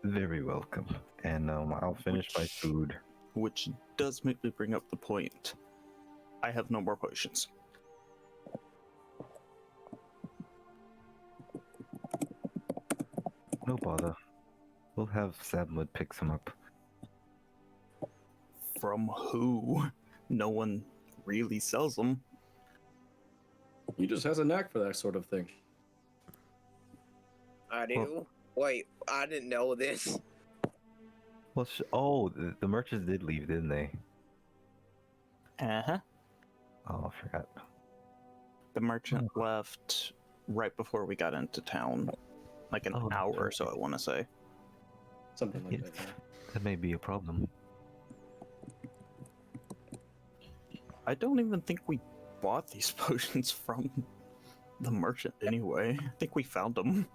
very welcome. And I'll finish my food. Which does make me bring up the point. I have no more potions. No bother. We'll have Sabmud pick some up. From who? No one really sells them. He just has a knack for that sort of thing. I do. Wait, I didn't know this. Well, the merchants did leave, didn't they? Uh-huh. Oh, I forgot. The merchant left right before we got into town. Like an hour or so, I want to say. Something like Yes, that. Yeah. that may be a problem. I don't even think we bought these potions from the merchant anyway. I think we found them.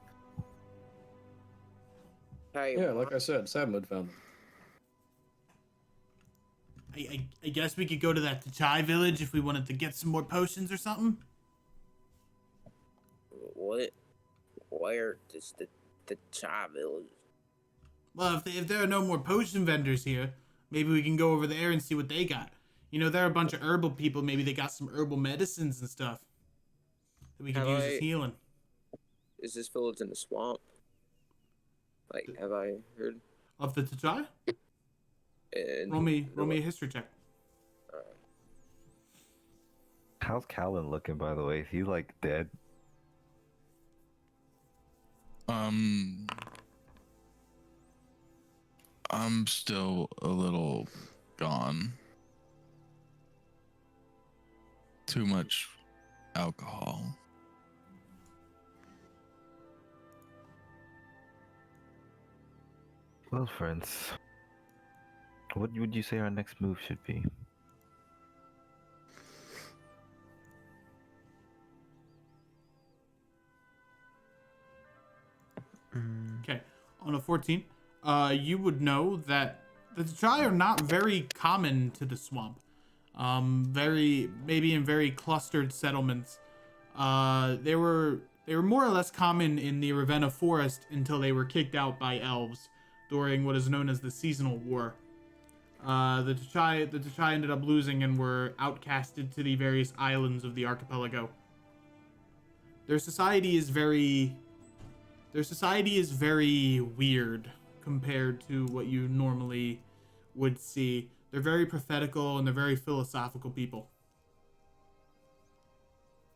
Hey, Yeah, like I said, Sabmud found them. I guess we could go to that Tachai village if we wanted to get some more potions or something. what? Where is the Chai village? Well, if there are no more potion vendors here, maybe we can go over there and see what they got. You know, there are a bunch of herbal people. Maybe they got some herbal medicines and stuff that we could use as healing. Is this village in the swamp? Like, have I heard? Of the Tachai? And Roll me a history check. How's Callan looking, by the way? Is he like dead? I'm still a little gone. Too much alcohol. Well, friends, what would you say our next move should be? Okay, on a 14, you would know that the Tachai are not very common to the swamp. Maybe in very clustered settlements. They were more or less common in the Ravenna forest until they were kicked out by elves during what is known as the Seasonal War. The Tachai ended up losing and were outcasted to the various islands of the archipelago. Their society is very weird compared to what you normally would see. They're very prophetical and they're very philosophical people.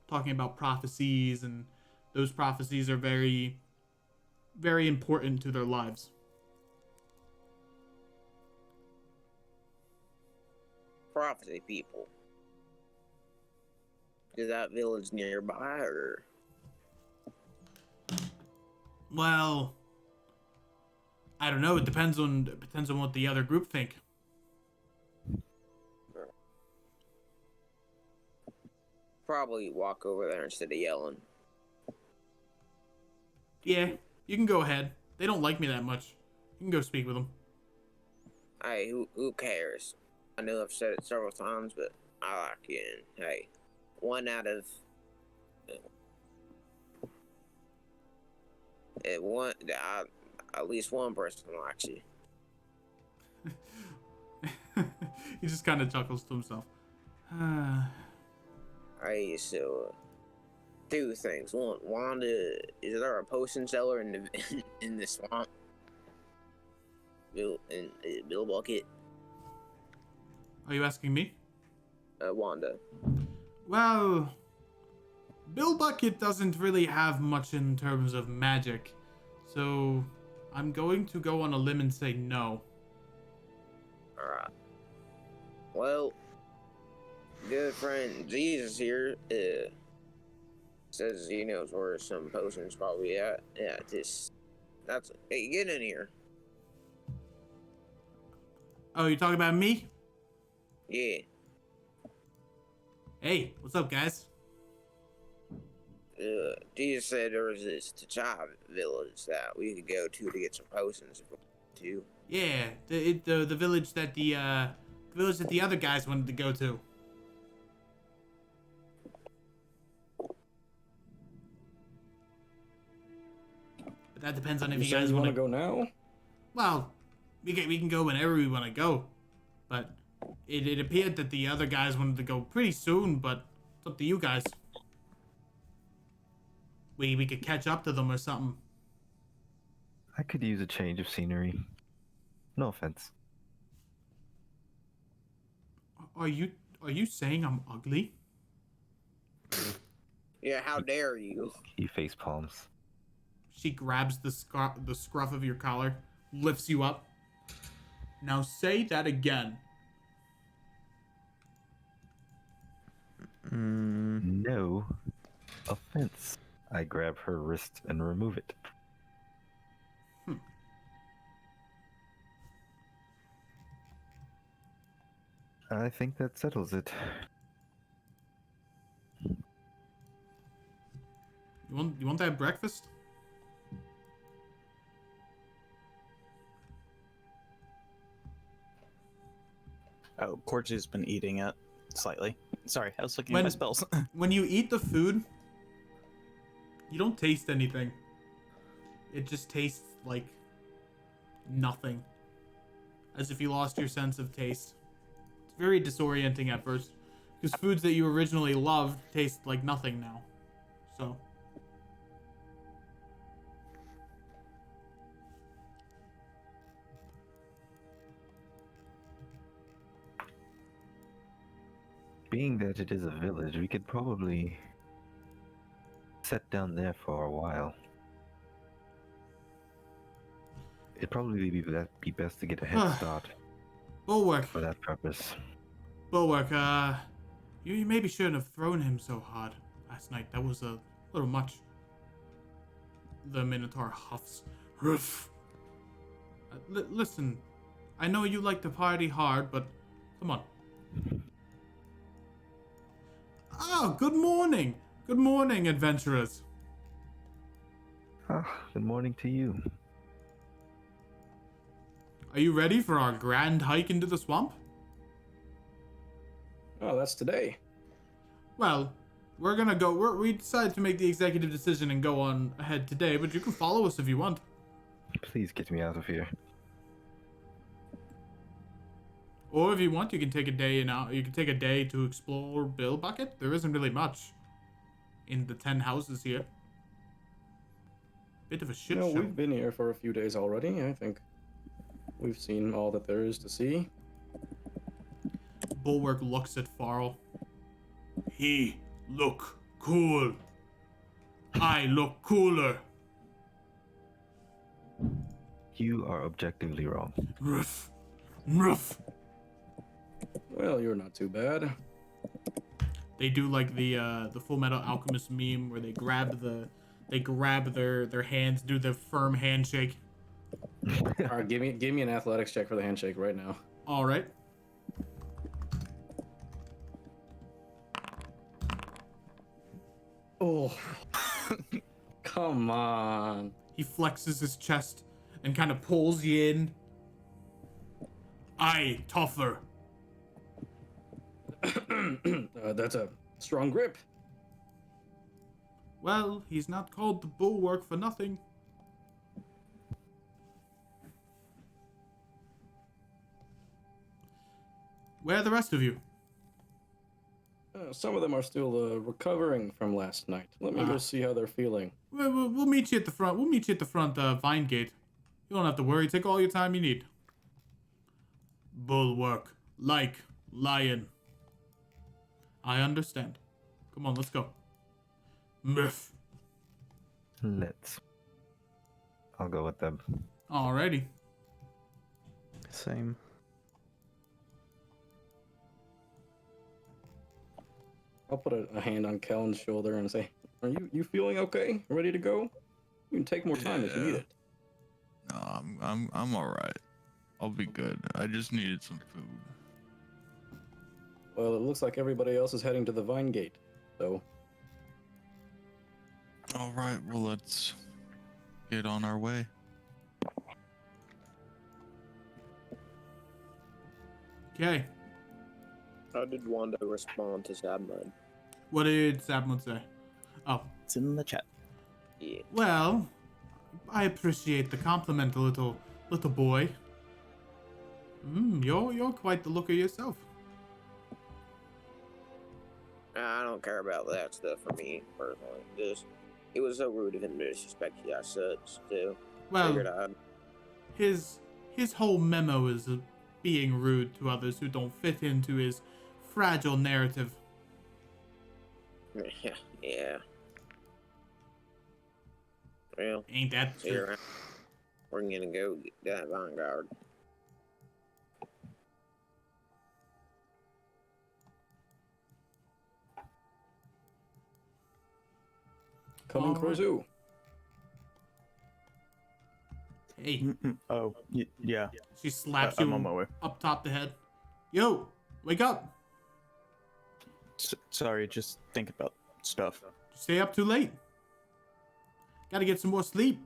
Talking about prophecies, and those prophecies are very, very important to their lives. Prophecy people. Is that village nearby, or? Well, I don't know. It depends on what the other group think. Probably walk over there instead of yelling. Yeah, you can go ahead. They don't like me that much. You can go speak with them. Hey, who cares? I know I've said it several times, but I like you. And hey, one out of at least one person likes you. He just kind of chuckles to himself. Hey, so two things. One, Wanda, is there a potion seller in the in the swamp? Bill Bucket. Are you asking me? Wanda. Well, Bill Bucket doesn't really have much in terms of magic, so I'm going to go on a limb and say no. Alright. Well, good friend Jesus here says he knows where some potions probably at. Yeah, just That's hey, get in here. Oh, you talking about me? Yeah. Hey, what's up, guys? Jesus said there was this T'Challa village that we could go to get some potions if we wanted to. Yeah, the village that the other guys wanted to go to. But that depends on if You you say guys you want want to go now? Well, we can go whenever we want to go, but it appeared that the other guys wanted to go pretty soon. But it's up to you guys. We could catch up to them or something. I could use a change of scenery. No offense. Are you saying I'm ugly? Yeah, how dare you? He face palms. She grabs the scruff of your collar, lifts you up. Now say that again. No offense. I grab her wrist and remove it. I think that settles it. You want that breakfast? Oh, Korzu's been eating it slightly. Sorry, I was looking When- at my spells. When you eat the food, you don't taste anything. It just tastes like nothing. As if you lost your sense of taste. It's very disorienting at first. Because foods that you originally loved taste like nothing now. So. Being that it is a village, we could probably set down there for a while. It'd probably be best to get a head start Bulwark. for that purpose. Bulwark, you maybe shouldn't have thrown him so hard last night. That was a little much. The Minotaur huffs. Ruff. Listen, I know you like to party hard, but come on. Oh, good morning. Good morning, adventurers. Ah, good morning to you. Are you ready for our grand hike into the swamp? Oh, that's today. Well, we're gonna go. We decided to make the executive decision and go on ahead today, but you can follow us if you want. Please get me out of here. Or if you want, you can take a day you can take a day to explore Bill Bucket. There isn't really much in the 10 houses here. Bit of a shit No, show. we've been here for a few days already. I think we've seen all that there is to see. Bulwark looks at Farrell. He look cool. I look cooler. You are objectively wrong. Ruff. Ruff. Well, you're not too bad. They do like the Full Metal Alchemist meme where they grab their hands, do the firm handshake. All right, give me an athletics check for the handshake right now. All right. Oh, come on. He flexes his chest and kind of pulls you in. Aye, tougher. That's a strong grip. Well, he's not called the Bulwark for nothing. Where are the rest of you? Some of them are still recovering from last night. Let me go see how they're feeling. We'll meet you at the front. We'll meet you at the front Vine Gate. You don't have to worry. Take all your time you need. Bulwark. Like lion. I understand. Come on, let's go. Myth. Let's. I'll go with them. Alrighty. Same. I'll put a hand on Kellen's shoulder and say, "Are you feeling okay? Ready to go? You can take more time if you need it." I'm all right. I'll be good. I just needed some food. Well, it looks like everybody else is heading to the Vine Gate, so All right. Well, let's get on our way. Okay. How did Wanda respond to Sabmud? What did Sabmund say? Oh, It's in the chat. Yeah. well, I appreciate the compliment, little boy. You're quite the looker yourself. I don't care about that stuff for me personally. Just it was so rude of him to disrespect you as such too. Figured Well, I'd his whole memo is being rude to others who don't fit into his fragile narrative. yeah. Well, Ain't that see true? around. We're gonna go get that Vanguard. coming, All right. Korzu. Hey, Oh, yeah. she slaps I'm on my you way. up top the head. Yo, wake up! Sorry, just think about stuff. Stay up too late. Gotta get some more sleep.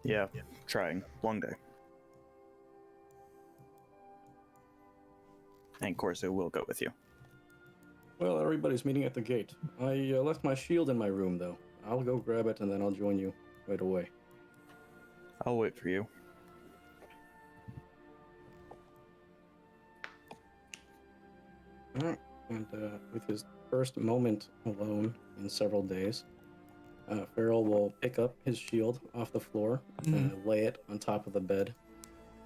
Yeah, trying. Long day. And Corso will go with you. Well, everybody's meeting at the gate. I left my shield in my room, though. I'll go grab it and then I'll join you right away. I'll wait for you. Alright, and with his first moment alone in several days, Farrell will pick up his shield off the floor, lay it on top of the bed,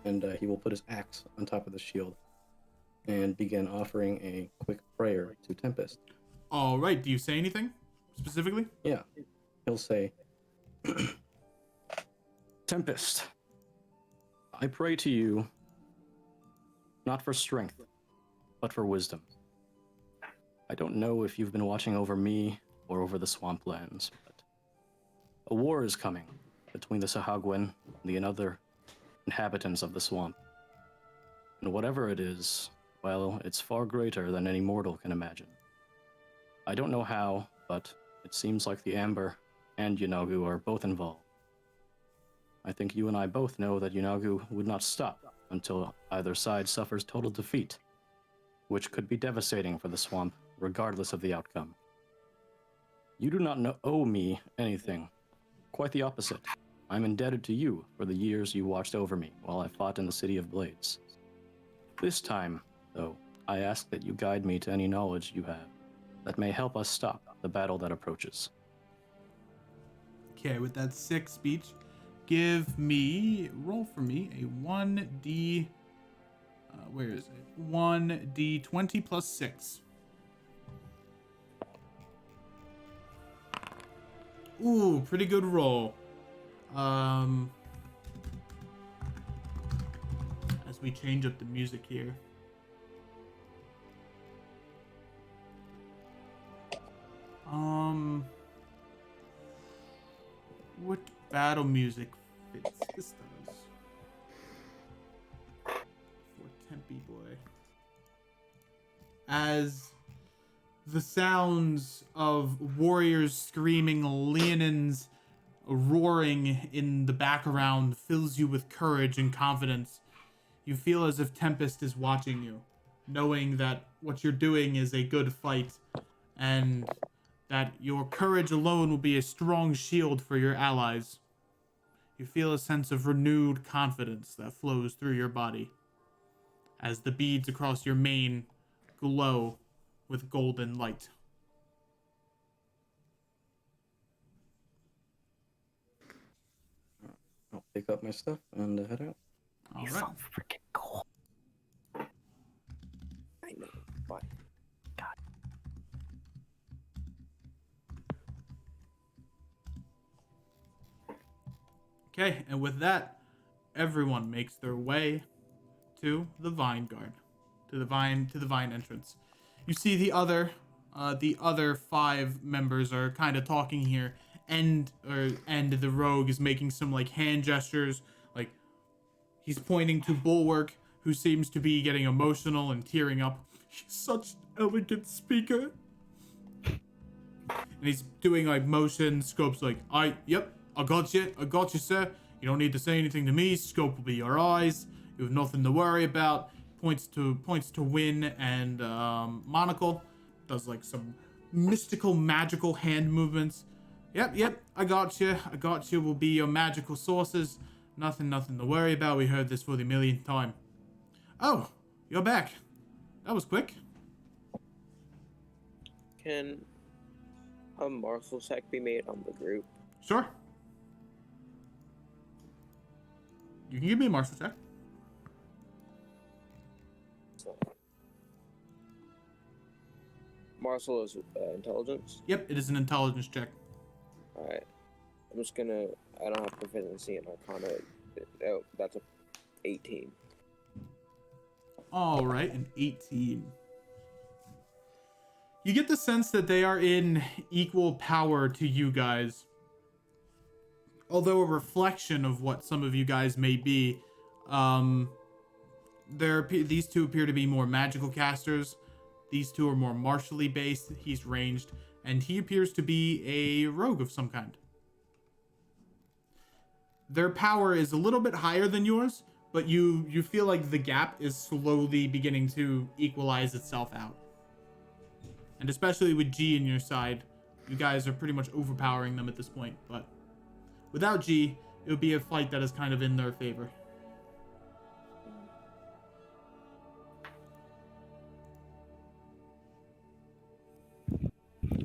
and he will put his axe on top of the shield and begin offering a quick prayer to Tempest. All right. Do you say anything specifically? Yeah, he'll say, Tempest, I pray to you, not for strength, but for wisdom. I don't know if you've been watching over me or over the swamplands, but a war is coming between the Sahagwin and the other inhabitants of the swamp. And whatever it is, well, it's far greater than any mortal can imagine. I don't know how, but it seems like the Amber and Yunagu are both involved. I think you and I both know that Yunagu would not stop until either side suffers total defeat, which could be devastating for the swamp, regardless of the outcome. You do not owe me anything. Quite the opposite. I'm indebted to you for the years you watched over me while I fought in the City of Blades. This time, though, I ask that you guide me to any knowledge you have that may help us stop the battle that approaches. Okay, with that sick speech, roll for me a 1d, where is it? 1d20 plus 6. Ooh, pretty good roll. As we change up the music here. What battle music fits? This does. For Tempe boy. As the sounds of warriors screaming, Leonins roaring in the background fills you with courage and confidence. You feel as if Tempest is watching you, knowing that what you're doing is a good fight, and that your courage alone will be a strong shield for your allies. You feel a sense of renewed confidence that flows through your body as the beads across your mane glow with golden light. I'll pick up my stuff and head out. All He's right. so freaking cool. I know. Bye. Okay, and with that, everyone makes their way to the Vine Guard, to the vine entrance. You see the other 5 members are kind of talking here, and the rogue is making some like hand gestures, like he's pointing to Bulwark, who seems to be getting emotional and tearing up. He's such an elegant speaker. And he's doing like motion. Scope's like, I got you, sir. You don't need to say anything to me. Scope will be your eyes. You have nothing to worry about. Points to Win and Monocle. Does like some mystical, magical hand movements. Yep, I got you. Will be your magical sources. Nothing to worry about. We heard this for the millionth time. Oh, you're back. That was quick. Can a martial check be made on the group? Sure. You can give me a martial check. So, martial is intelligence. Yep, it is an intelligence check. Alright. I'm just gonna. I don't have proficiency in Arcana. Oh, that's a 18. All right, an 18. You get the sense that they are in equal power to you guys. Although a reflection of what some of you guys may be. These two appear to be more magical casters. These two are more martially based. He's ranged. And he appears to be a rogue of some kind. Their power is a little bit higher than yours, but you feel like the gap is slowly beginning to equalize itself out. And especially with G in your side, you guys are pretty much overpowering them at this point. But without G, it would be a fight that is kind of in their favor.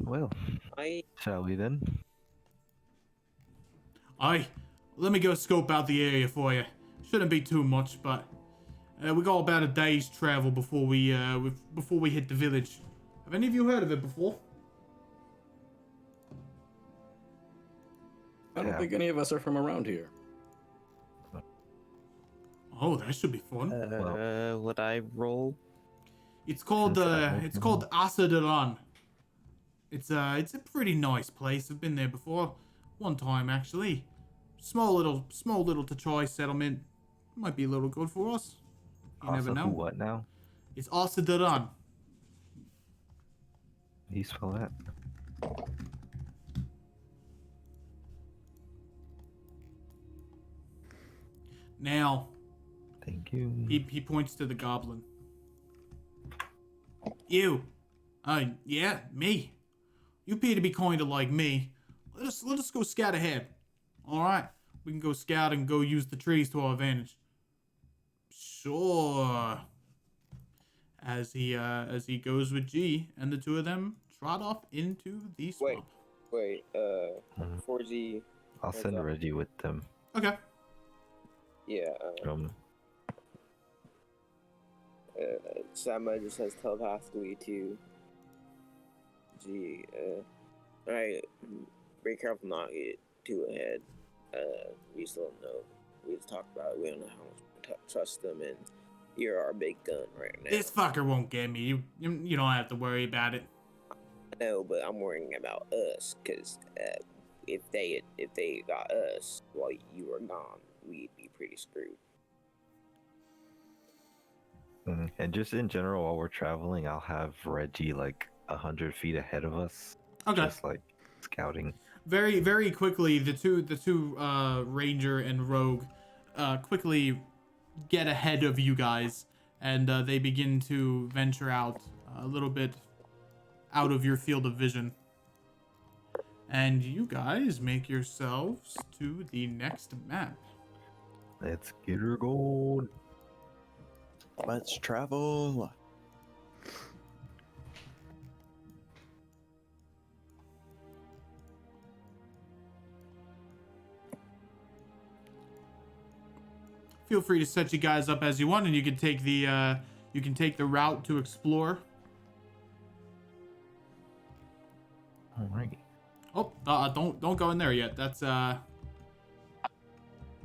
Well, shall we then? Aye, let me go scope out the area for you. Shouldn't be too much, but we got about a day's travel before we hit the village. Have any of you heard of it before? I don't think any of us are from around here. Oh, that should be fun. Would I roll? It's called Asadran. It's a pretty nice place. I've been there before, one time actually. Small little Tachoi settlement. Might be a little good for us. You never know. What now? It's Asadran. How do you spell that? Now, Thank you. he points to the goblin. You. Yeah, me. You appear to be kind of like me. Let us go scout ahead. All right, we can go scout and go use the trees to our advantage. Sure. As he goes with G, and the two of them trot off into the swamp. Wait, 4G. I'll send Reggie with them. Okay. Yeah. Sama just says telepathically to G. Alright, be careful not to get too ahead. We still don't know. We just talked about it. We don't know how much to trust them, and you're our big gun right now. This fucker won't get me. You don't have to worry about it. I know, but I'm worrying about us, cause if they got us while you were gone, we'd be pretty screwed. And just in general, while we're traveling, I'll have Reggie like 100 feet ahead of us. Okay. Just like scouting. Very, very quickly, the two ranger and rogue quickly get ahead of you guys, and they begin to venture out a little bit out of your field of vision. And you guys make yourselves to the next map. Let's get her going. Let's travel. Feel free to set you guys up as you want, and you can take the route to explore. Alrighty. Oh, don't go in there yet. That's go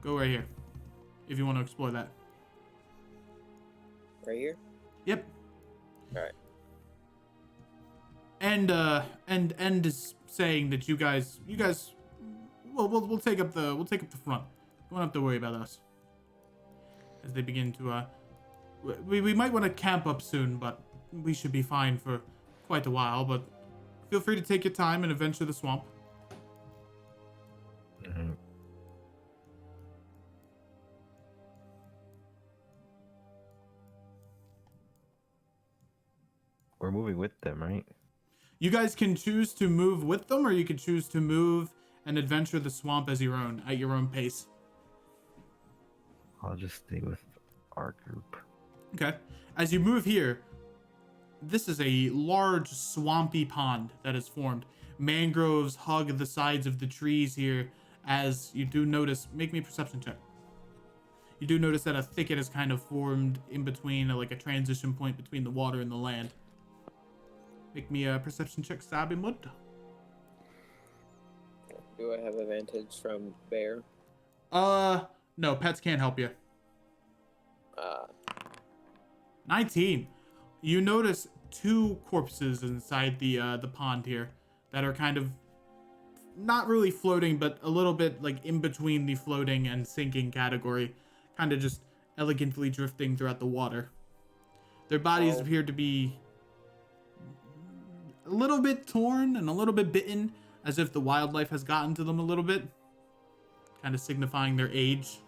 right here if you want to explore that. Right here? Yep. Alright. And is saying that you guys we'll take up the front. You won't have to worry about us. As they begin to we might want to camp up soon, but we should be fine for quite a while. But feel free to take your time and adventure the swamp. Mhm. We're moving with them, right? You guys can choose to move with them, or you can choose to move and adventure the swamp as your own, at your own pace. I'll just stay with our group. Okay. As you move here, this is a large swampy pond that is formed. Mangroves hug the sides of the trees here. As you do notice, make me a perception check. You do notice that a thicket is kind of formed in between, like a transition point between the water and the land. Make me a perception check, Sabimud. Do I have advantage from bear? No, pets can't help you. 19. You notice 2 corpses inside the pond here that are kind of not really floating, but a little bit like in between the floating and sinking category, kind of just elegantly drifting throughout the water. Their bodies appear to be a little bit torn and a little bit bitten, as if the wildlife has gotten to them a little bit, kind of signifying their age.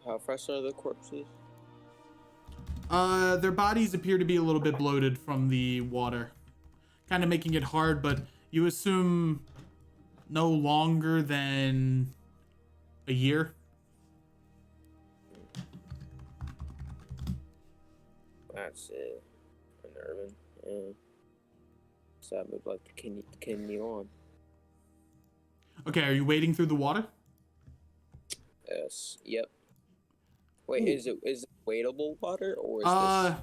How fresh are the corpses? Their bodies appear to be a little bit bloated from the water, kind of making it hard, but you assume no longer than a year. That's unnerving. Yeah. So I would like to continue on. Okay, are you wading through the water? Yes. Yep. Wait, is it wadable water or is this?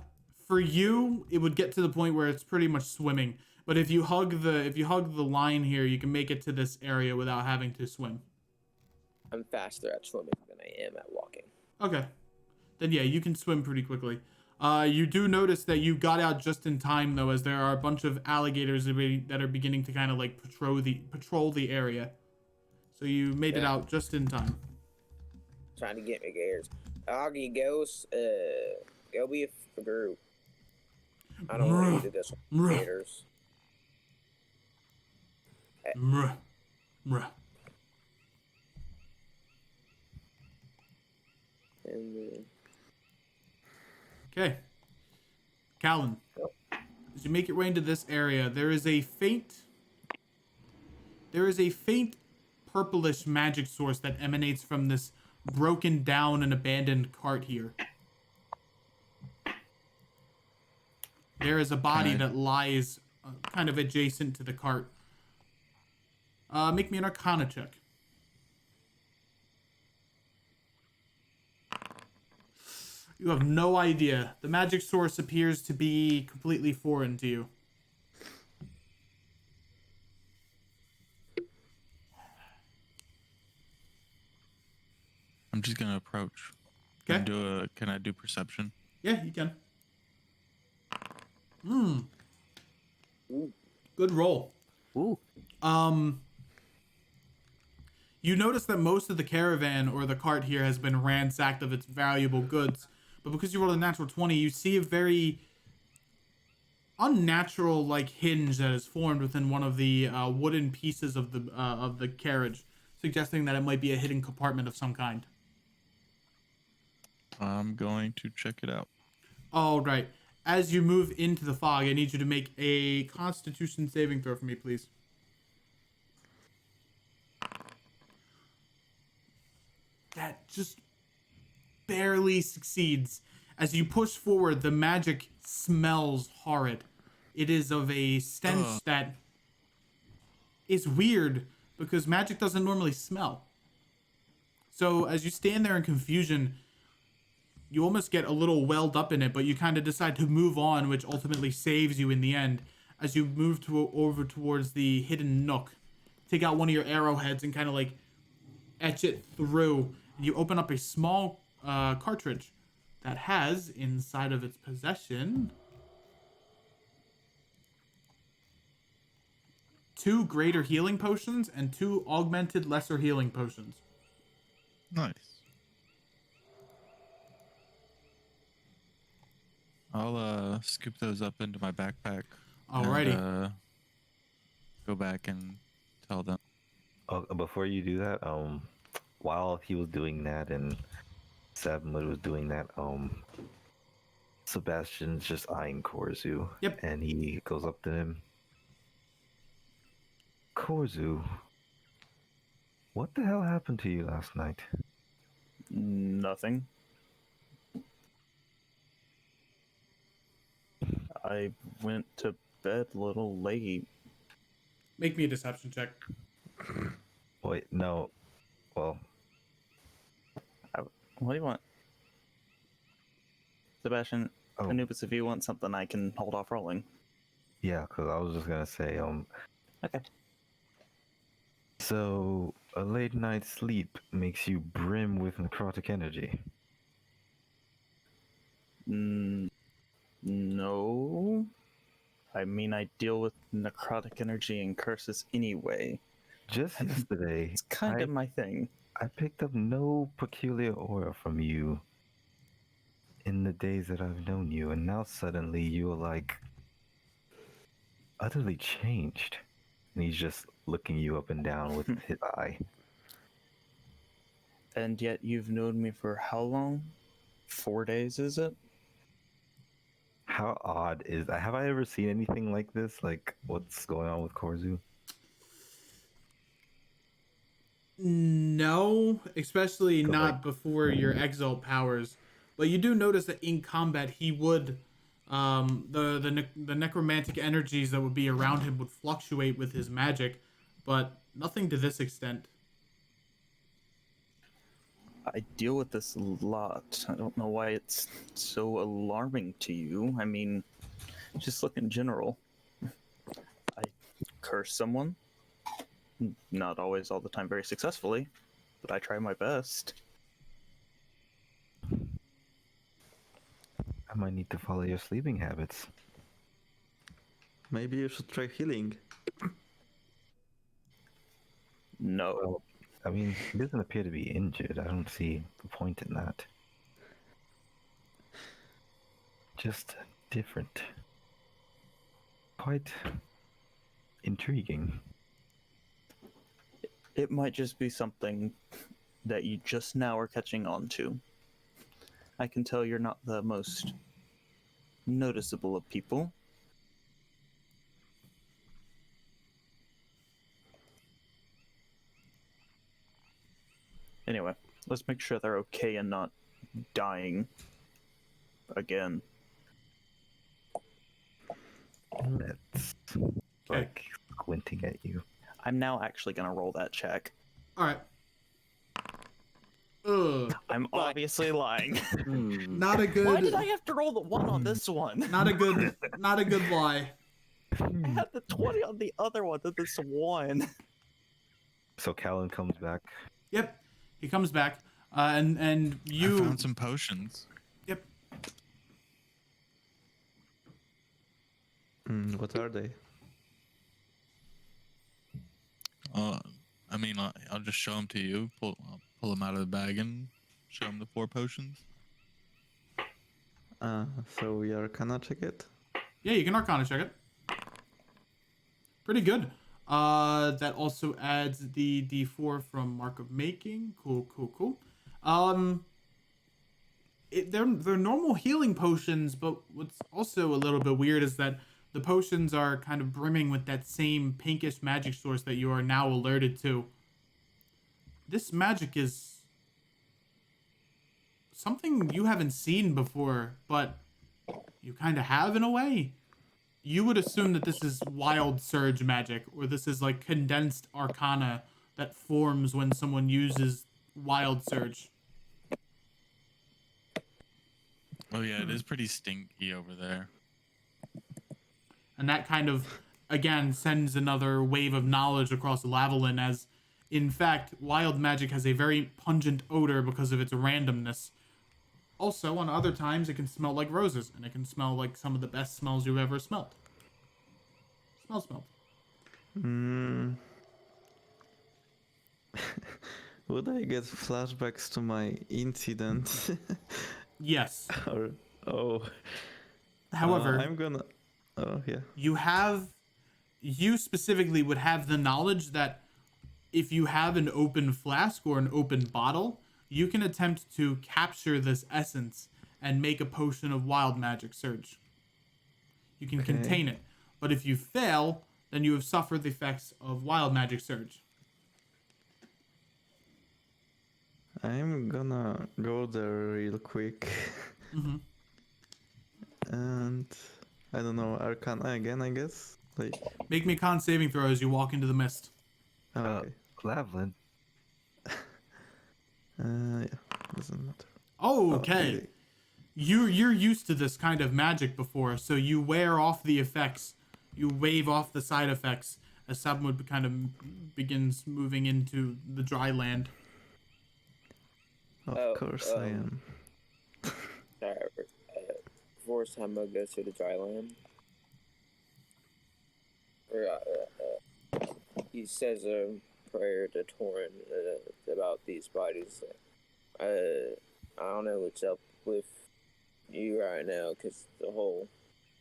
For you, it would get to the point where it's pretty much swimming. But if you hug the line here, you can make it to this area without having to swim. I'm faster at swimming than I am at walking. Okay. Then yeah, you can swim pretty quickly. You do notice that you got out just in time though, as there are a bunch of alligators that are beginning to kind of like patrol the area. So you made it out just in time. Trying to get me gators. Augie goes, go be a group. I don't want you to do this with gators. And Okay. Callan, as you make your way into this area, there is a faint purplish magic source that emanates from this broken down and abandoned cart here. There is a body that lies kind of adjacent to the cart. Make me an Arcana check. You have no idea. The magic source appears to be completely foreign to you. I'm just gonna approach. Okay. Can I do perception? Yeah, you can. Good roll. Ooh. You notice that most of the caravan or the cart here has been ransacked of its valuable goods, but because you rolled a natural 20, you see a very unnatural like hinge that is formed within one of the wooden pieces of the carriage, suggesting that it might be a hidden compartment of some kind. I'm going to check it out. All right. As you move into the fog, I need you to make a Constitution saving throw for me, please. That just barely succeeds. As you push forward, the magic smells horrid. It is of a stench that is weird because magic doesn't normally smell. So as you stand there in confusion, you almost get a little welled up in it, but you kind of decide to move on, which ultimately saves you in the end. As you move over towards the hidden nook, take out one of your arrowheads and kind of like etch it through. And you open up a small cartridge that has inside of its possession 2 greater healing potions and 2 augmented lesser healing potions. Nice. I'll scoop those up into my backpack. Alrighty. And, go back and tell them. Oh, before you do that, while he was doing that and Sabmud was doing that, Sebastian's just eyeing Korzu. Yep. And he goes up to him. Korzu, what the hell happened to you last night? Nothing. I went to bed a little late. Make me a deception check. Wait, no. Well, What do you want? Sebastian, Oh. Anubis, if you want something, I can hold off rolling. yeah, because I was just gonna say, Okay. so a late night's sleep makes you brim with necrotic energy. No. I mean, I deal with necrotic energy and curses anyway. Just yesterday, It's kind of my thing. I picked up no peculiar aura from you in the days that I've known you, and now suddenly you are like utterly changed. And he's just looking you up and down with his eye. And yet you've known me for how long? 4 days, is it? How odd is that? Have I ever seen anything like this? Like, what's going on with Korzu? No, especially Go not back. before your exalt powers. But you do notice that in combat he would, the necromantic energies that would be around him would fluctuate with his magic, but nothing to this extent. I deal with this a lot. I don't know why it's so alarming to you. I mean, just look in general. I curse someone. Not always all the time very successfully, but I try my best. I might need to follow your sleeping habits. Maybe you should try healing. No. Well, I mean, he doesn't appear to be injured. I don't see the point in that. Just different. Quite intriguing. It might just be something that you just now are catching on to. I can tell you're not the most noticeable of people. Anyway, let's make sure they're okay and not dying again. That's like squinting at you. I'm now actually gonna roll that check. All right. Ugh. I'm obviously lying. Not a good. Why did I have to roll the 1 on this one? Not a good. Not a good lie. I had the 20 on the other one, then this 1. So Callan comes back. Yep. He comes back, and you. I found some potions. Yep. What are they? I mean, I'll just show them to you. I'll pull them out of the bag and show them the 4 potions. So we are gonna check it? Yeah, you can Arcana check it. Pretty good. That also adds the D4 from Mark of Making. Cool. They're normal healing potions, but what's also a little bit weird is that the potions are kind of brimming with that same pinkish magic source that you are now alerted to. This magic is something you haven't seen before, but you kind of have in a way. You would assume that this is wild surge magic, or this is like condensed arcana that forms when someone uses wild surge. Oh yeah, it is pretty stinky over there. And that kind of, again, sends another wave of knowledge across Lavalin as, in fact, wild magic has a very pungent odor because of its randomness. Also, on other times, it can smell like roses, and it can smell like some of the best smells you've ever smelled. Smelled. Mm. Would I get flashbacks to my incident? Yes. Or oh, However, I'm gonna. Oh yeah. you specifically would have the knowledge that if you have an open flask or an open bottle, you can attempt to capture this essence and make a potion of wild magic surge. You can Okay. contain it. But if you fail, then you have suffered the effects of wild magic surge. I'm gonna go there real quick. Mm-hmm. And I don't know, Arcana again, I guess. Like, Make me a con saving throw as you walk into the mist. okay. Lavlin. Yeah, doesn't matter. Oh, Oh, okay. You're used to this kind of magic before, so you wear off the effects. You wave off the side effects as Sabmud kind of begins moving into the dry land. Of Oh, course I am. Sorry, before Samo goes to the dry land, he says a prayer to Torin about these bodies. I don't know what's up with you right now, because the whole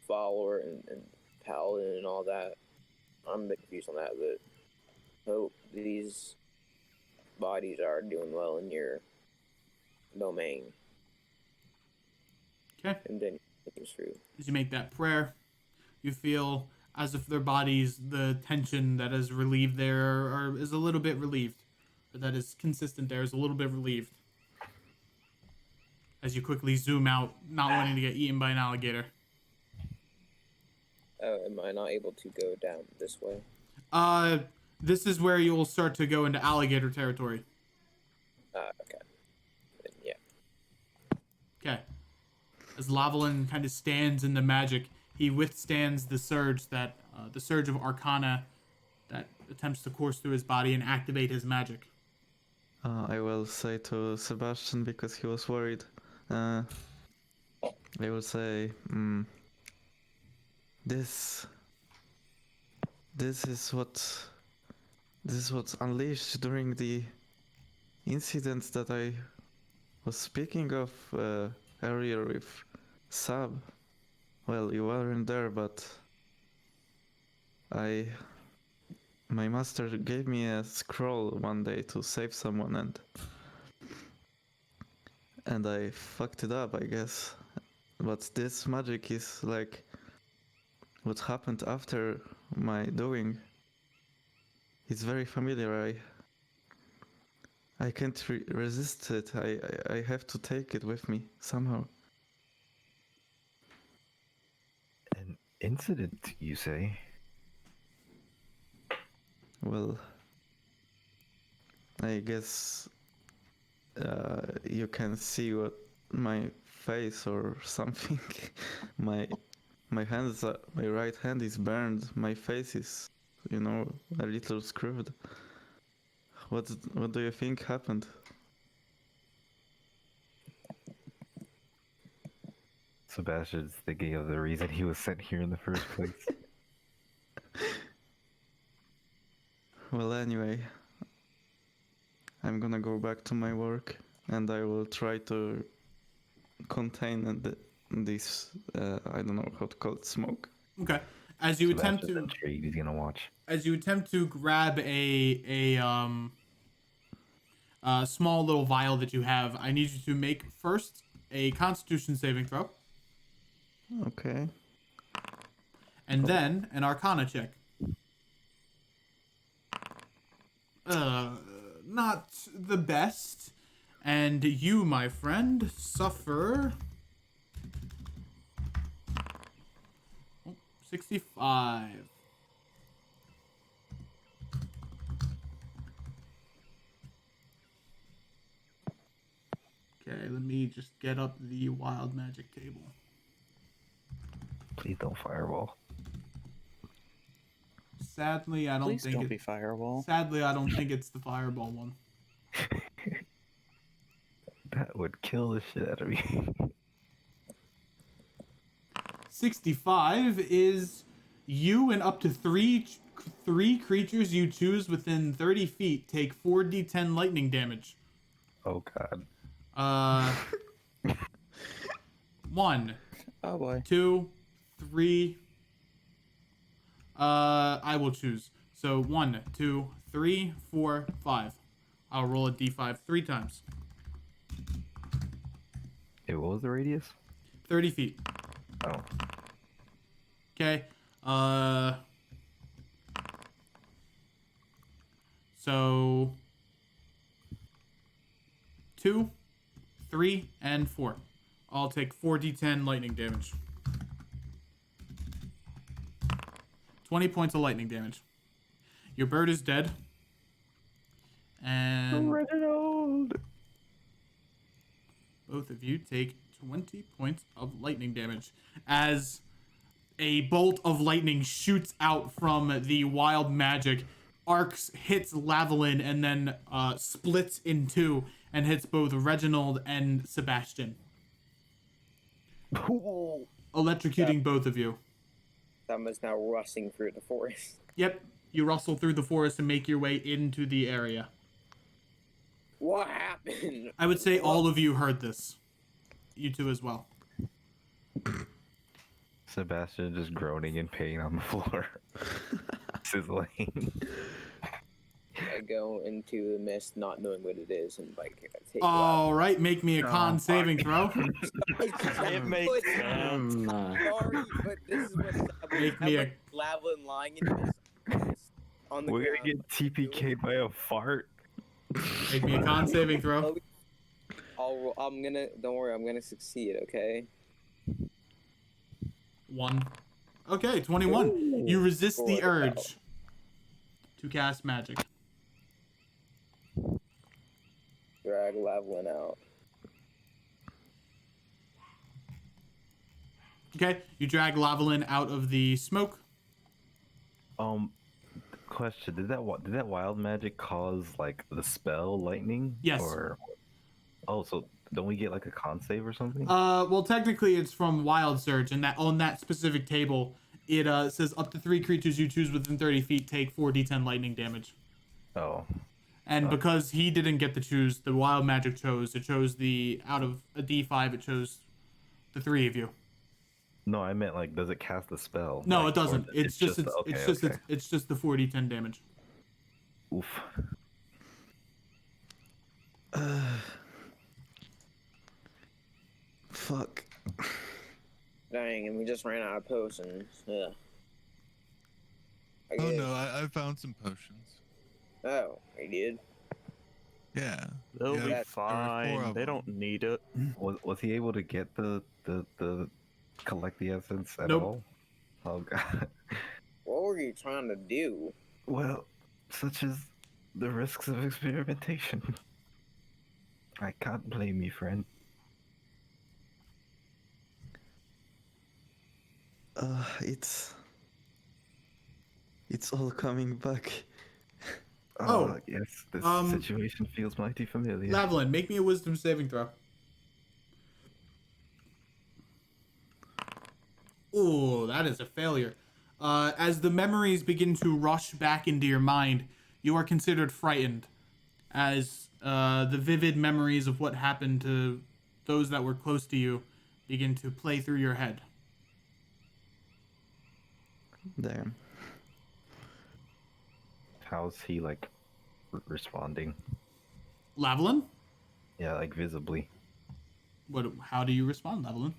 follower and paladin and all that, I'm a bit confused on that, but hope these bodies are doing well in your domain. Okay. And then it goes through. As you make that prayer, you feel as if their bodies, the tension that is relieved there, is a little bit relieved. Or that is consistent there is a little bit relieved. As you quickly zoom out, not wanting to get eaten by an alligator. Oh, am I not able to go down this way? This is where you'll start to go into alligator territory. Okay. Then, yeah. Okay. As Lavalin kind of stands in the magic, he withstands the surge of Arcana that attempts to course through his body and activate his magic. I will say to Sebastian, because he was worried, I will say, this is what's unleashed during the incident that I was speaking of earlier with Sab. Well, you weren't there, but my master gave me a scroll one day to save someone, and I fucked it up, I guess. But this magic is like what happened after my doing. It's very familiar. I can't resist it. I have to take it with me somehow. An incident, you say? Well, I guess you can see what my face or something. my hands, my right hand is burned. My face is, a little screwed. What do you think happened? Sebastian's thinking of the reason he was sent here in the first place. Well, anyway, I'm gonna go back to my work, and I will try to contain this, I don't know how to call it, smoke. Okay. As you attempt Sebastian's to intrigued, he's gonna watch. as you attempt to grab a small little vial that you have, I need you to make first a Constitution saving throw, Okay. and then an Arcana check. Not the best, and you, my friend, suffer 65. Okay, let me just get up the wild magic table. Please don't fireball. Sadly, I don't Please think don't be fireball. Sadly, I don't think it's the fireball one. That would kill the shit out of me. 65 is you and up to three 3 creatures you choose within 30 feet take 4d10 lightning damage. Oh god. 1, Oh boy. 2, 3. I will choose. So 1, 2, 3, 4, 5. I'll roll a d5 3 times. Hey, what was the radius? 30 feet. Oh. Okay. So 2, 3, and 4. I'll take 4d10 lightning damage. 20 points of lightning damage. Your bird is dead. And Reginald! both of you take 20 points of lightning damage as a bolt of lightning shoots out from the wild magic, arcs, hits Lavalin, and then splits in two and hits both Reginald and Sebastian, electrocuting both of you. Someone's now rushing through the forest. Yep, you rustle through the forest and make your way into the area. What happened? I would say all of you heard this. You two as well. Sebastian just groaning in pain on the floor. Sizzling. I go into the mist not knowing what it is and like take All right, make me a con saving throw. It makes sense. Sorry, but this is what's happening. Make me a- lava and lying in the mist on the We're ground. gonna get TPK by a fart. Make me a con saving throw. I'm gonna. Don't worry. I'm gonna succeed. Okay. 1. Okay, 21. You resist the Good. urge to cast magic. Drag Lavalin out. Okay, you drag Lavalin out of the smoke. Question: Did that wild magic cause like the spell lightning? Yes. Or so don't we get like a con save or something? Well, technically it's from Wild Surge, and that on that specific table, it says up to 3 creatures you choose within 30 feet take 4d10 lightning damage. Oh. And because he didn't get to choose, the wild magic chose. It chose the out of a d5. It chose the 3 of you. No, I meant like, does it cast the spell? No, Like, it doesn't. or It's just the 4d10 damage. Oof. Fuck. Dang, and we just ran out of potions. Yeah. Oh no, I found some potions. Oh, I did. Yeah. They'll yeah, be there were 4 fine. of They them. don't need it. Was he able to get the collect the essence at Nope. all? Oh god. What were you trying to do? Well, such as the risks of experimentation. I can't blame you, friend. It's all coming back. Oh, Yes, this um, situation feels mighty familiar. Lavalin, make me a wisdom saving throw. Ooh, that is a failure. As the memories begin to rush back into your mind, you are considered frightened, as the vivid memories of what happened to those that were close to you begin to play through your head. Damn. How's he like responding? Lavalin? Yeah, like visibly. What? How do you respond, Lavalin?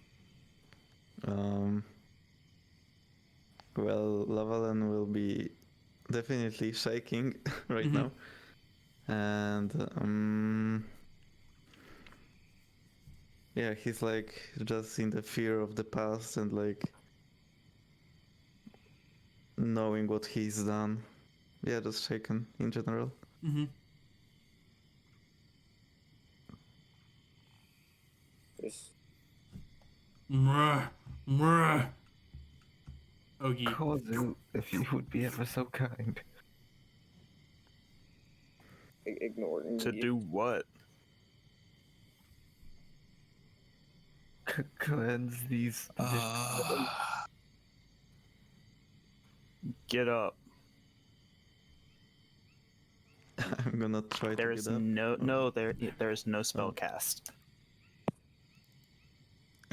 Well, Lavalin will be definitely shaking right Mhm. now. And yeah, he's like just in the fear of the past and like knowing what he's done. Yeah, just shaken in general. Mm-hmm. Just Mrrh. Mrrh. Ogie. Kozu, if you would be ever so kind. ignoring To you. do what? Cleanse these. Uh, Get up. I'm gonna try There to is get up. there is no spell cast.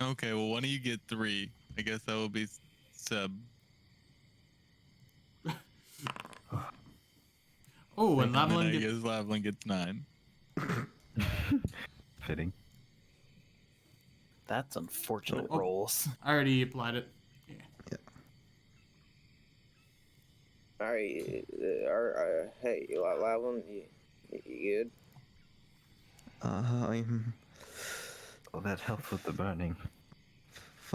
Okay, well, one of you get 3. I guess that will be Seb. Oh, and And then Lavalin I gets... guess Lavalin gets 9. Fitting. That's unfortunate Oh. rolls. I already applied it. Yeah. Alright, hey, Lavin, you good? I'm Oh, that helps with the burning.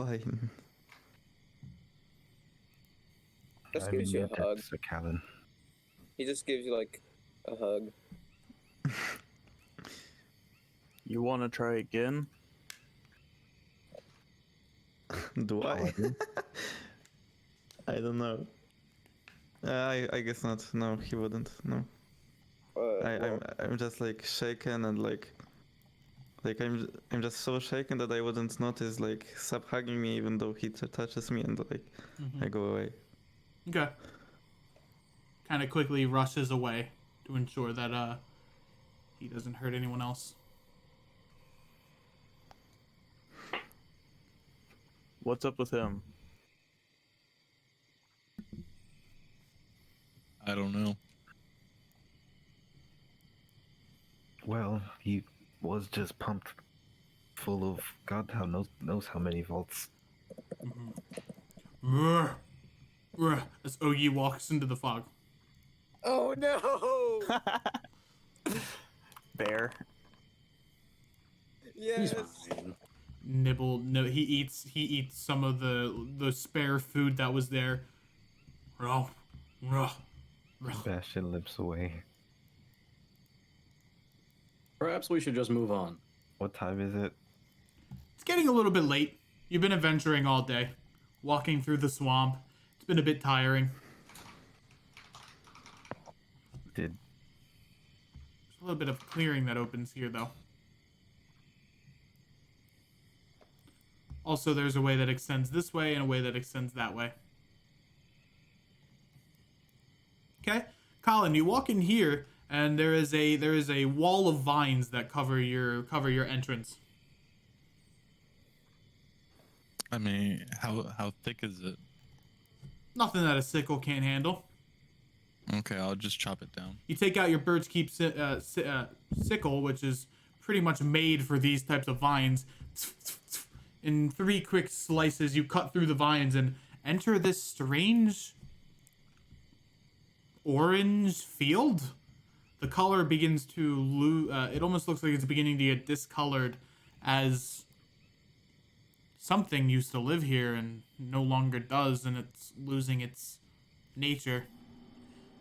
fine. Just I'm gives you immune a to hug. Sir Callan. He just gives you like a hug. You want to try again? Do I? I do. I don't know. I guess not. No, he wouldn't. No. I'm just like shaken and like I'm just so shaken that I wouldn't notice like Sub hugging me even though he touches me and like Mm-hmm. I go away. Okay. Kind of quickly rushes away to ensure that he doesn't hurt anyone else. What's up with him? I don't know. Well, he was just pumped full of God knows how many volts. Mm-hmm. As Ogi walks into the fog. Oh no! Bear. Yes. Fine. Nibble. No, he eats some of the spare food that was there. Ruh, ruh, ruh. Bastion limps away. Perhaps we should just move on. What time is it? It's getting a little bit late. You've been adventuring all day, walking through the swamp. It's been a bit tiring. Did There's a little bit of clearing that opens here, though. Also, there's a way that extends this way and a way that extends that way. Okay, Colin, you walk in here, and there is a wall of vines that cover your entrance. I mean, how thick is it? Nothing that a sickle can't handle. Okay, I'll just chop it down. You take out your bird's keep sickle, which is pretty much made for these types of vines. In 3 quick slices, you cut through the vines and enter this strange orange field. The color begins to lose. It almost looks like it's beginning to get discolored as something used to live here and no longer does, and it's losing its nature.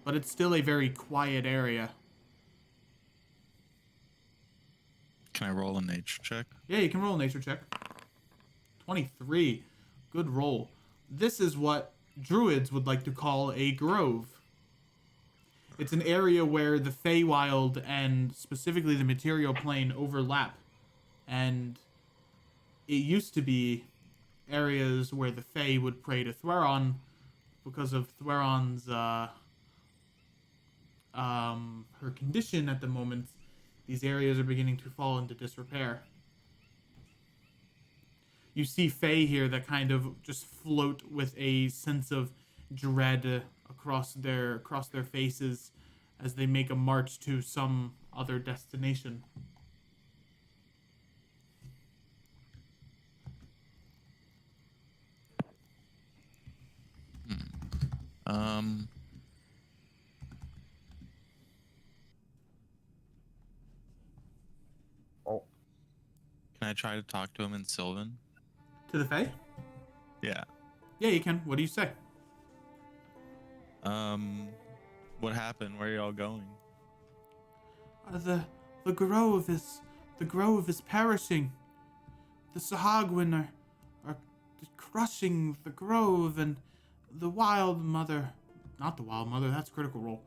But it's still a very quiet area. Can I roll a nature check? Yeah, you can roll a nature check. 23. Good roll. This is what druids would like to call a grove. It's an area where the Feywild and specifically the material plane overlap. And it used to be areas where the Fey would pray to Thweron because of Thweron's her condition at the moment. These areas are beginning to fall into disrepair. You see Fey here that kind of just float with a sense of dread across their faces as they make a march to some other destination. Oh, Can I try to talk to him in Sylvan? To the Fey? Yeah. Yeah, you can. What do you say? What happened? Where are y'all going? The grove is perishing. The Sahagwin are crushing the grove, and the wild mother, not the wild mother, that's critical role.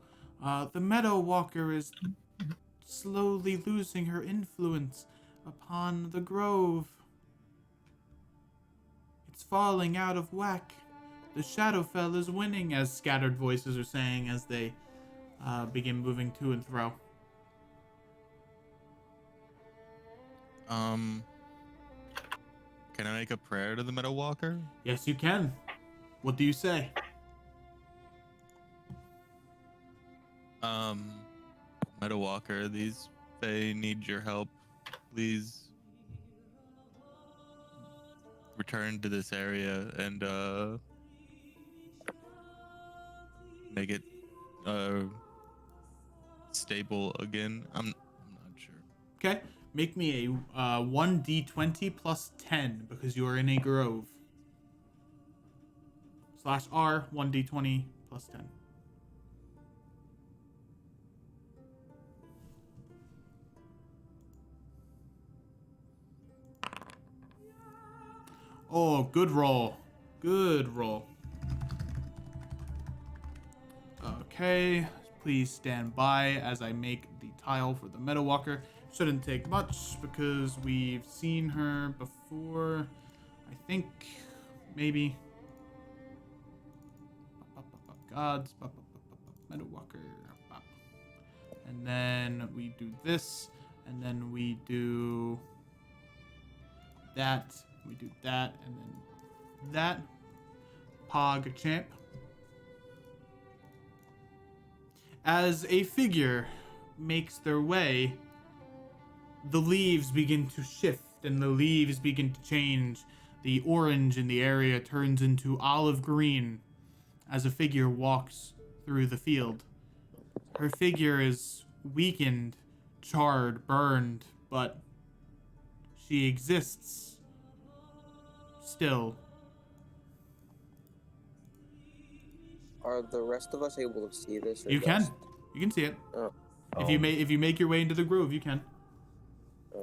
The Meadow Walker is slowly losing her influence upon the grove. It's falling out of whack. The Shadowfell is winning, as scattered voices are saying as they begin moving to and fro. Can I make a prayer to the Meadow Walker? Yes, you can. What do you say? Meadow Walker, these Fae need your help. Please return to this area and make it stable again. I'm not sure. Okay, make me a 1d20 plus 10 because you are in a grove. /R 1d20 plus 10. Oh, good roll. Good roll. Okay, please stand by as I make the tile for the Meadow Walker. Shouldn't take much because we've seen her before. I think maybe. Gods. Meadow Walker. And then we do this. And then we do that. We do that. And then that. Pog champ. As a figure makes their way, the leaves begin to shift and the leaves begin to change. The orange in the area turns into olive green as a figure walks through the field. Her figure is weakened, charred, burned, but she exists still. Are the rest of us able to see this? Or You can. just- You can see it. Oh. If you make your way into the grove, you can.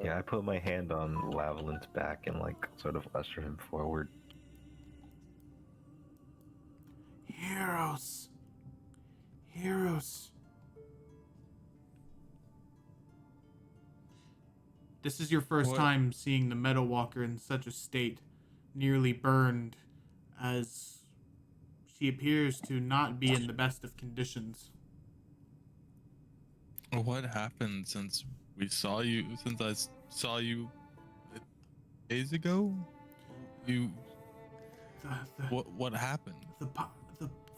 Yeah, I put my hand on Lavalyn's back and like sort of usher him forward. Heroes. Heroes. This is your first What? time seeing the Meadow Walker in such a state, nearly burned, as she appears to not be in the best of conditions. What happened since we saw you? Since I saw you days ago? You. What happened? The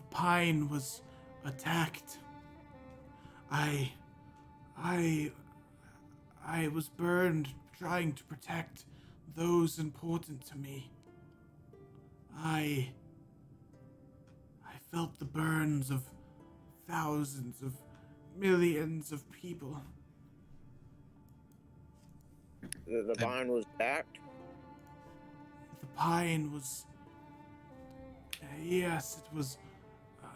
pine was attacked. I was burned trying to protect those important to me. I felt the burns of thousands of millions of people. The vine was attacked. The pine was... yes, it was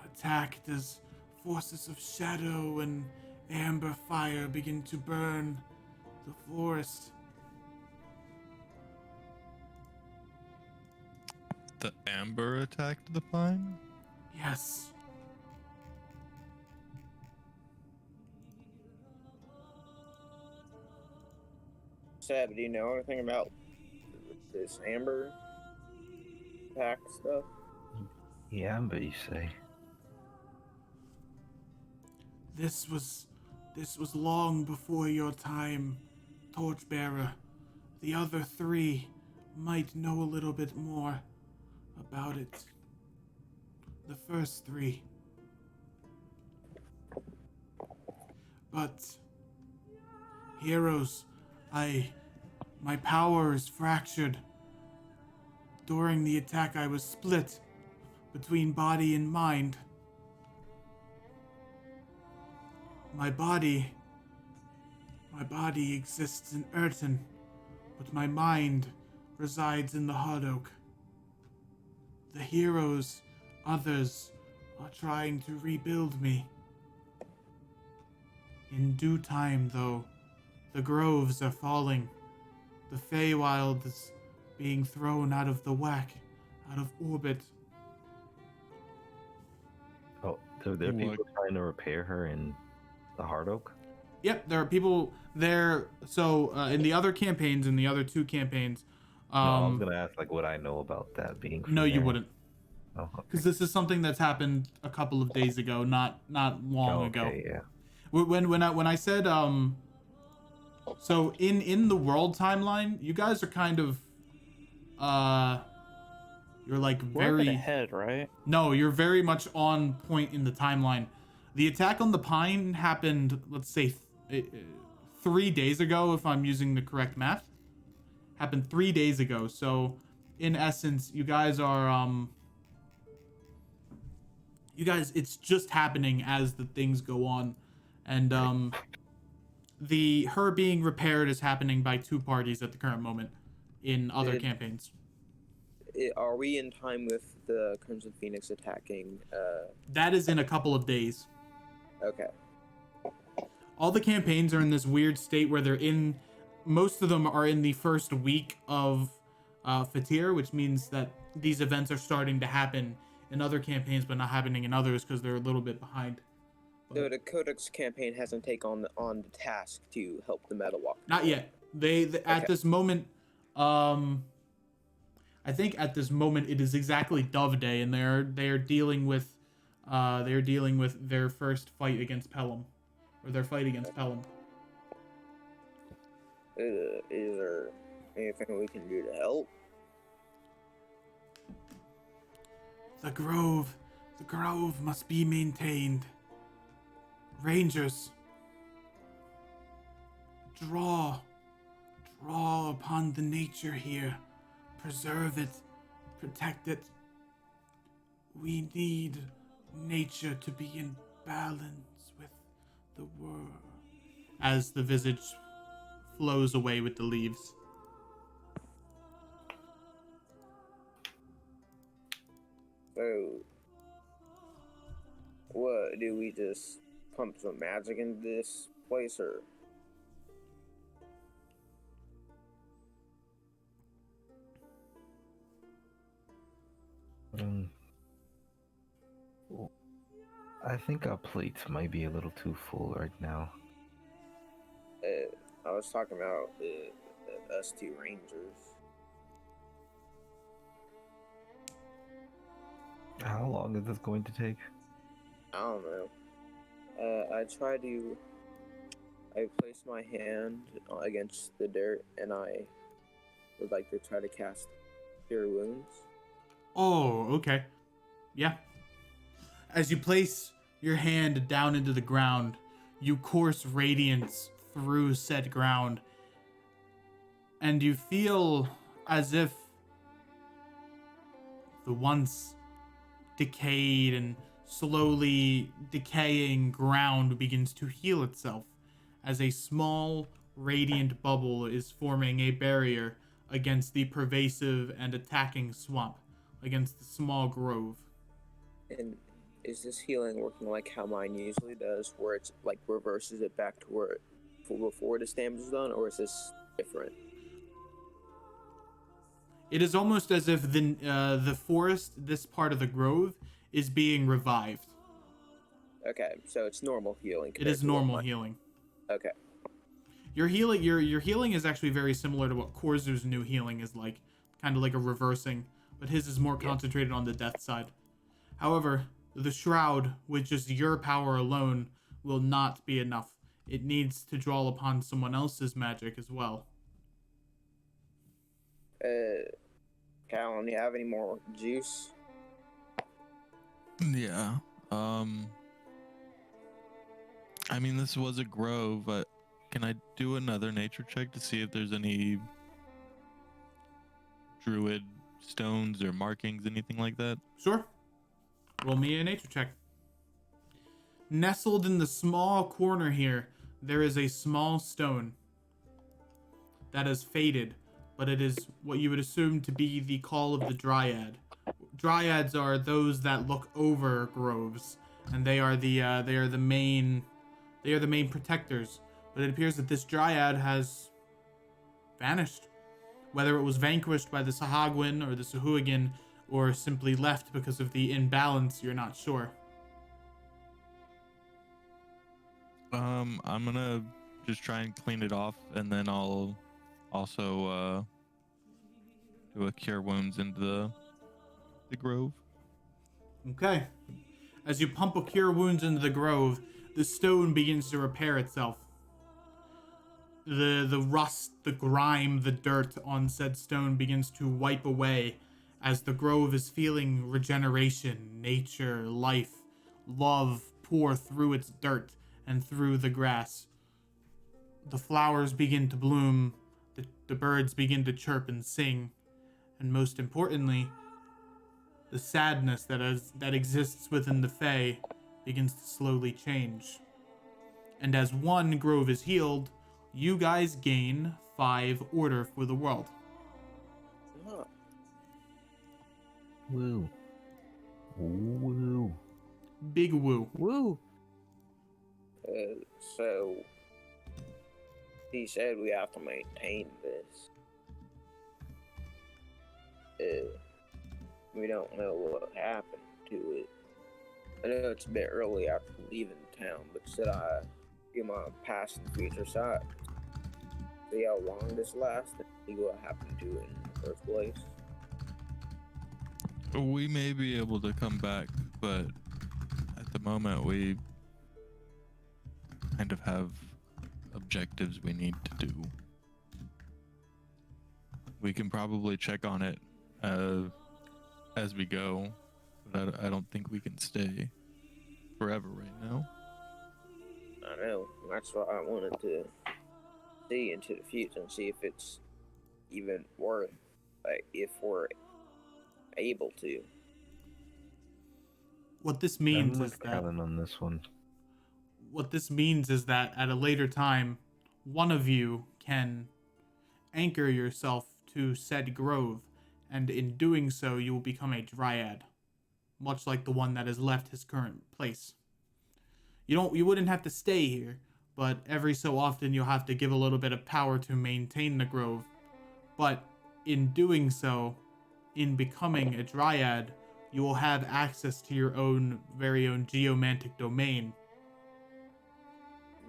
attacked as forces of shadow and amber fire begin to burn the forest. The amber attacked the pine? Yes. Seb, do you know anything about this amber attack stuff? Yeah, but you say. This was long before your time, Torchbearer. The other three might know a little bit more about it. The first three. But, heroes, my power is fractured. During the attack, I was split between body and mind. My body exists in Erton, but my mind resides in the Hard Oak. The heroes, others, are trying to rebuild me. In due time, though, the groves are falling. The Feywild is being thrown out of the whack, out of orbit. Oh, so there are What? people trying to repair her in the Hard Oak? Yep, there are people there. So in the other campaigns, in the other two campaigns, No, I was gonna ask like what I know about that being. from no, you there. wouldn't, Oh, okay. because this is something that's happened a couple of days ago, not long ago. Okay, yeah. When I said So in the world timeline, you guys are kind of you're like We're a bit very ahead, right? no, you're very much on point in the timeline. The attack on the pine happened, let's say, 3 days ago, if I'm using the correct math. Happened 3 days ago. So, in essence, you guys are it's just happening as the things go on, and her being repaired is happening by two parties at the current moment in other campaigns. Are we in time with the Crimson Phoenix attacking? That is in a couple of days. Okay. All the campaigns are in this weird state where most of them are in the first week of Fatir, which means that these events are starting to happen in other campaigns, but not happening in others because they're a little bit behind. So the Codex campaign hasn't taken on the task to help the Meadow walk. Not yet. They at this moment, I think at this moment it is exactly Dove Day, and they are dealing with their first fight against Pelham, or their fight against Pelham. Is there anything we can do to help? The grove must be maintained. Rangers, draw upon the nature here. Preserve it, protect it. We need nature to be in balance with the world. As the visage flows away with the leaves. So, what, do we just pump some magic into this place, or? I think our plates might be a little too full right now. I was talking about us two rangers. How long is this going to take? I don't know. I place my hand against the dirt, and I would like to try to cast Cure Wounds. Oh, okay. Yeah. As you place your hand down into the ground, you course radiance through said ground, and you feel as if the once decayed and slowly decaying ground begins to heal itself as a small radiant bubble is forming a barrier against the pervasive and attacking swamp, against the small grove. And is this healing working like how mine usually does, where it's like reverses it back to where before this damage is done, or is this different? It is almost as if the forest, this part of the grove, is being revived. Okay, so it's normal healing. It is normal healing. Okay. Your healing is actually very similar to what Korzu's new healing is like, kind of like a reversing, but his is more concentrated on the death side. However, the shroud, with just your power alone, will not be enough. It needs to draw upon someone else's magic as well. Callan, do you have any more juice? Yeah. I mean, this was a grove, but can I do another nature check to see if there's any druid stones or markings, anything like that? Sure. Roll me a nature check. Nestled in the small corner here, there is a small stone that has faded, but it is what you would assume to be the call of the Dryad. Dryads are those that look over groves, and they are the main protectors. But it appears that this Dryad has vanished. Whether it was vanquished by the Sahagwin or the Sahuagin, or simply left because of the imbalance, you're not sure. I'm gonna just try and clean it off, and then I'll also do a cure wounds into the grove. Okay. As you pump a cure wounds into the grove, the stone begins to repair itself. the rust, the grime, the dirt on said stone begins to wipe away as the grove is feeling regeneration, nature, life, love pour through its dirt and through the grass. The flowers begin to bloom, the birds begin to chirp and sing, and most importantly, the sadness that exists within the Fae begins to slowly change. And as one grove is healed, you guys gain 5 order for the world. Oh, Woo. Woo. Big woo. Woo! so he said we have to maintain this. We don't know what happened to it. I know it's a bit early after leaving town, but should I give my past and future sight? See how long this lasts and see what happened to it in the first place. We may be able to come back, but at the moment we kind of have objectives we need to do. We can probably check on it as we go, but I don't think we can stay forever right now. I know. That's why I wanted to see into the future and see if it's even worth, like, if we're able to. What this I'm means not is that counting on this one. what this means is that at a later time, one of you can anchor yourself to said grove, and in doing so, you will become a Dryad, much like the one that has left his current place. You wouldn't have to stay here, but every so often you'll have to give a little bit of power to maintain the grove. But in doing so, in becoming a Dryad, you will have access to your own very own geomantic domain.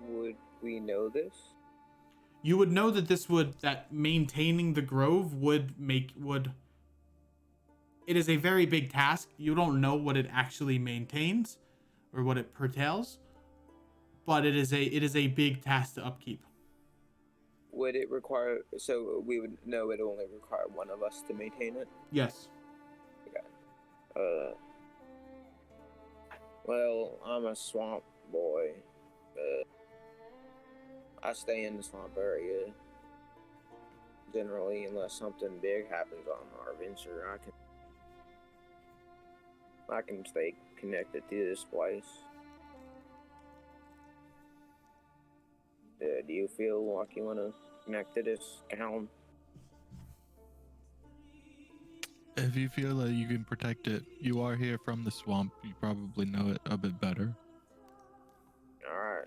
Would we know this? You would know that maintaining the grove would. It is a very big task. You don't know what it actually maintains or what it pertains, but it is a big task to upkeep. Would it require, so we would know it only require one of us to maintain it? Yes. Well, I'm a swamp boy. I stay in the swamp area. Generally, unless something big happens on our venture, I can stay connected to this place. Do you feel like you want to connect to this town? If you feel that you can protect it, you are here from the swamp, you probably know it a bit better. Alright.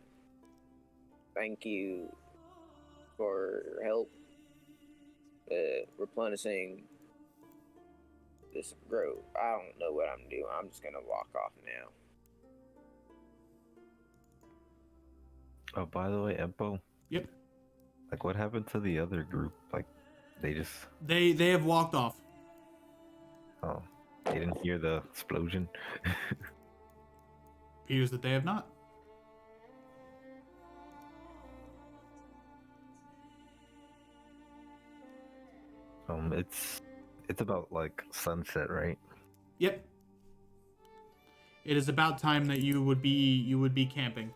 Thank you for your help. Replenishing this grove. I don't know what I'm doing. I'm just gonna walk off now. Oh, by the way, Empo. Yep. Like, what happened to the other group? Like, they just... They have walked off. Oh, they didn't hear the explosion? Appears that they have not. It's about, like, sunset, right? Yep. It is about time that you would be camping.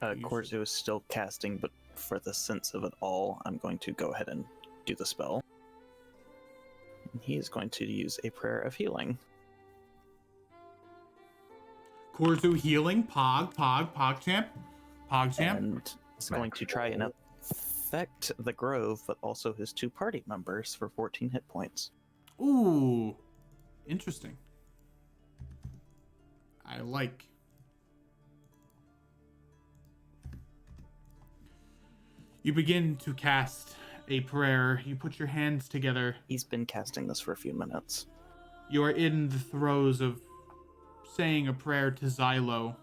Korzu is still casting, but for the sense of it all, I'm going to go ahead and do the spell. And he is going to use a prayer of healing. Korzu healing, PogChamp. And it's going to try and affect the grove, but also his 2 party members for 14 hit points. Ooh, interesting. I like. You begin to cast a prayer. You put your hands together. He's been casting this for a few minutes. You are in the throes of saying a prayer to Xylo.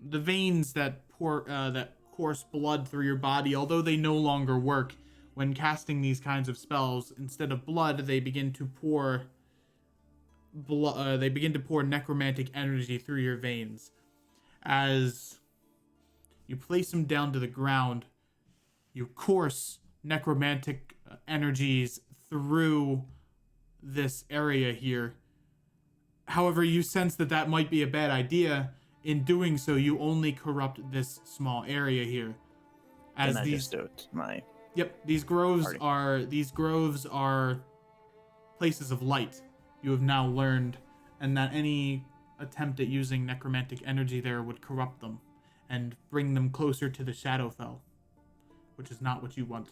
The veins that course blood through your body, although they no longer work when casting these kinds of spells, instead of blood, they begin to pour necromantic energy through your veins as You place him down to the ground. You course necromantic energies through this area here. However, you sense that that might be a bad idea. In doing so, you only corrupt this small area here. As Then I these, just do it to my yep, these groves party. are places of light. You have now learned, and that any attempt at using necromantic energy there would corrupt them and bring them closer to the Shadowfell, which is not what you want.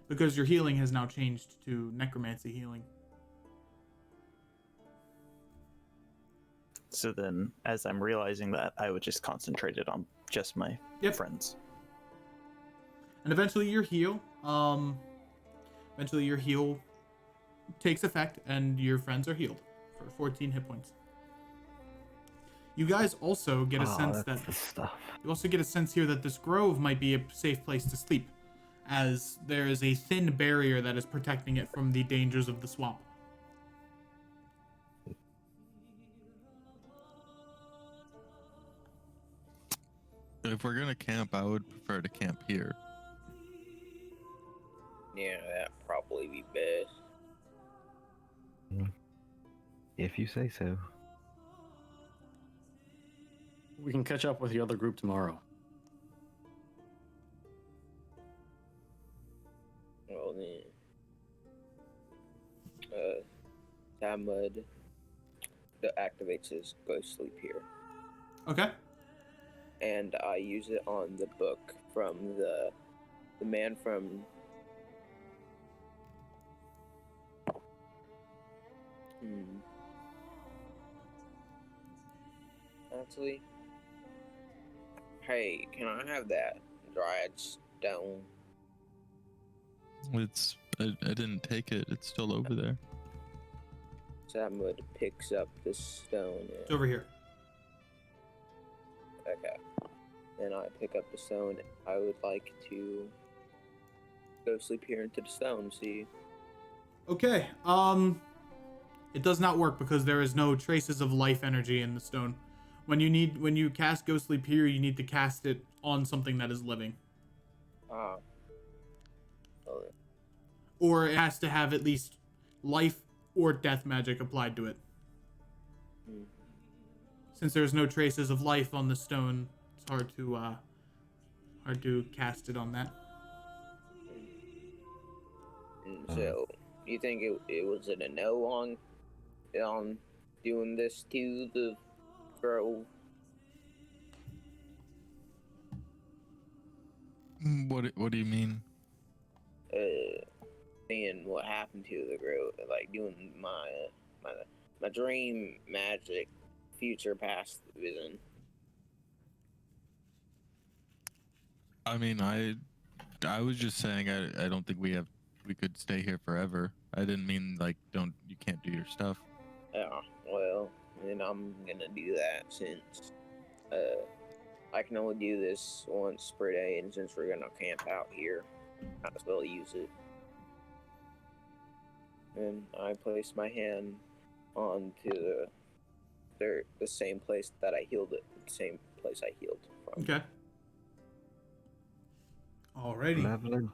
Because your healing has now changed to necromancy healing. So then, as I'm realizing that, I would just concentrate it on just my friends. And eventually your heal takes effect and your friends are healed for 14 hit points. You guys also get a sense that you also get a sense here that this grove might be a safe place to sleep, as there is a thin barrier that is protecting it from the dangers of the swamp. If we're gonna camp, I would prefer to camp here. Yeah, that'd probably be best. If you say so. We can catch up with the other group tomorrow. Well then, Tamud activates his go sleep here, Okay. and I use it on the book from the man from. Actually, hey, can I have that Dryad stone? I didn't take it. It's still over there. Samud picks up the stone. It's over here. Okay. Then I pick up the stone. I would like to go sleep here into the stone, see. Okay. It does not work because there is no traces of life energy in the stone. When you cast Go Sleep here, you need to cast it on something that is living. Ah. Oh. Or it has to have at least life or death magic applied to it. Since there's no traces of life on the stone, it's hard to cast it on that. So, you think it was a no on doing this to the grove? What do you mean? Seeing what happened to the grove, like doing my dream magic future past vision. I mean, I was just saying I don't think we could stay here forever. I didn't mean like you can't do your stuff. Yeah, well, then I'm gonna do that since I can only do this once per day, and since we're gonna camp out here, might as well use it. And I place my hand onto the same place that I healed it, the same place I healed from. Okay. Alrighty. Madeline,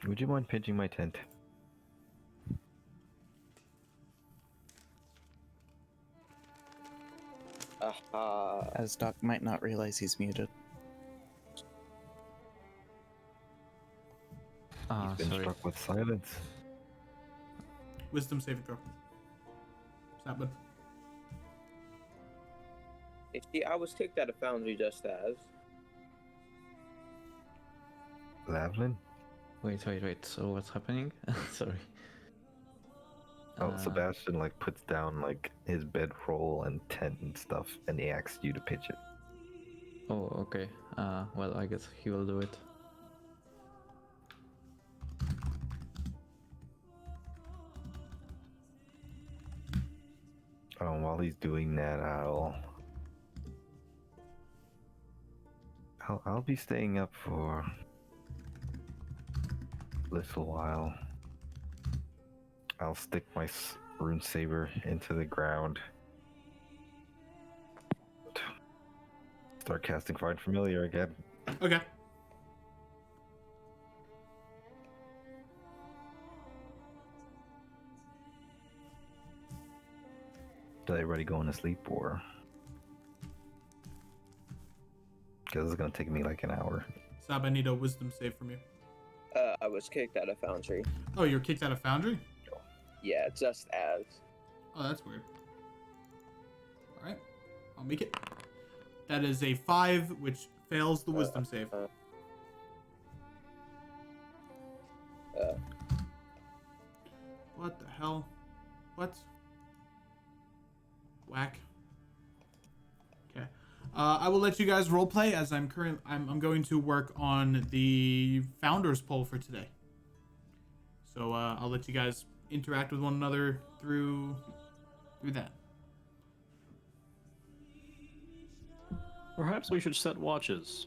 would you mind pinching my tent? As Doc might not realize he's muted. He's been Sorry. struck with silence. Wisdom saving throw. Snapwood. See, I was kicked out of Foundry just as. Lavlin? Wait. So what's happening? Sorry. Sebastian puts down his bedroll and tent and stuff, and he asks you to pitch it. Oh, okay. Well, I guess he will do it. While he's doing that, I'll be staying up for a little while. I'll stick my rune saber into the ground. Start casting Find Familiar again. Okay. Did everybody going to sleep or? Because it's gonna take me like an hour. Sab, I need a wisdom save from you. I was kicked out of Foundry. Oh, you're kicked out of Foundry? Yeah, just as. Oh, that's weird. Alright. I'll make it. That is a 5, which fails the wisdom save. What the hell? What? Whack. Okay. I will let you guys roleplay as I'm going to work on the founders poll for today. So I'll let you guys interact with one another through that. Perhaps we should set watches.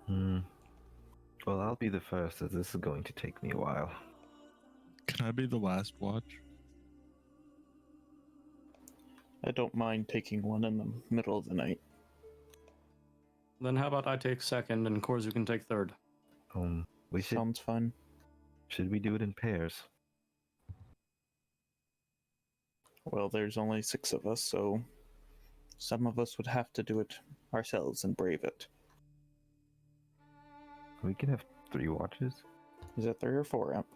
Well, I'll be the first, as this is going to take me a while. Can I be the last watch? I don't mind taking one in the middle of the night. Then how about I take second and Korzu can take third? We should. Sounds fun. Should we do it in pairs? Well, there's only 6 of us, so some of us would have to do it ourselves and brave it. We can have 3 watches. Is it 3 or 4, Amp?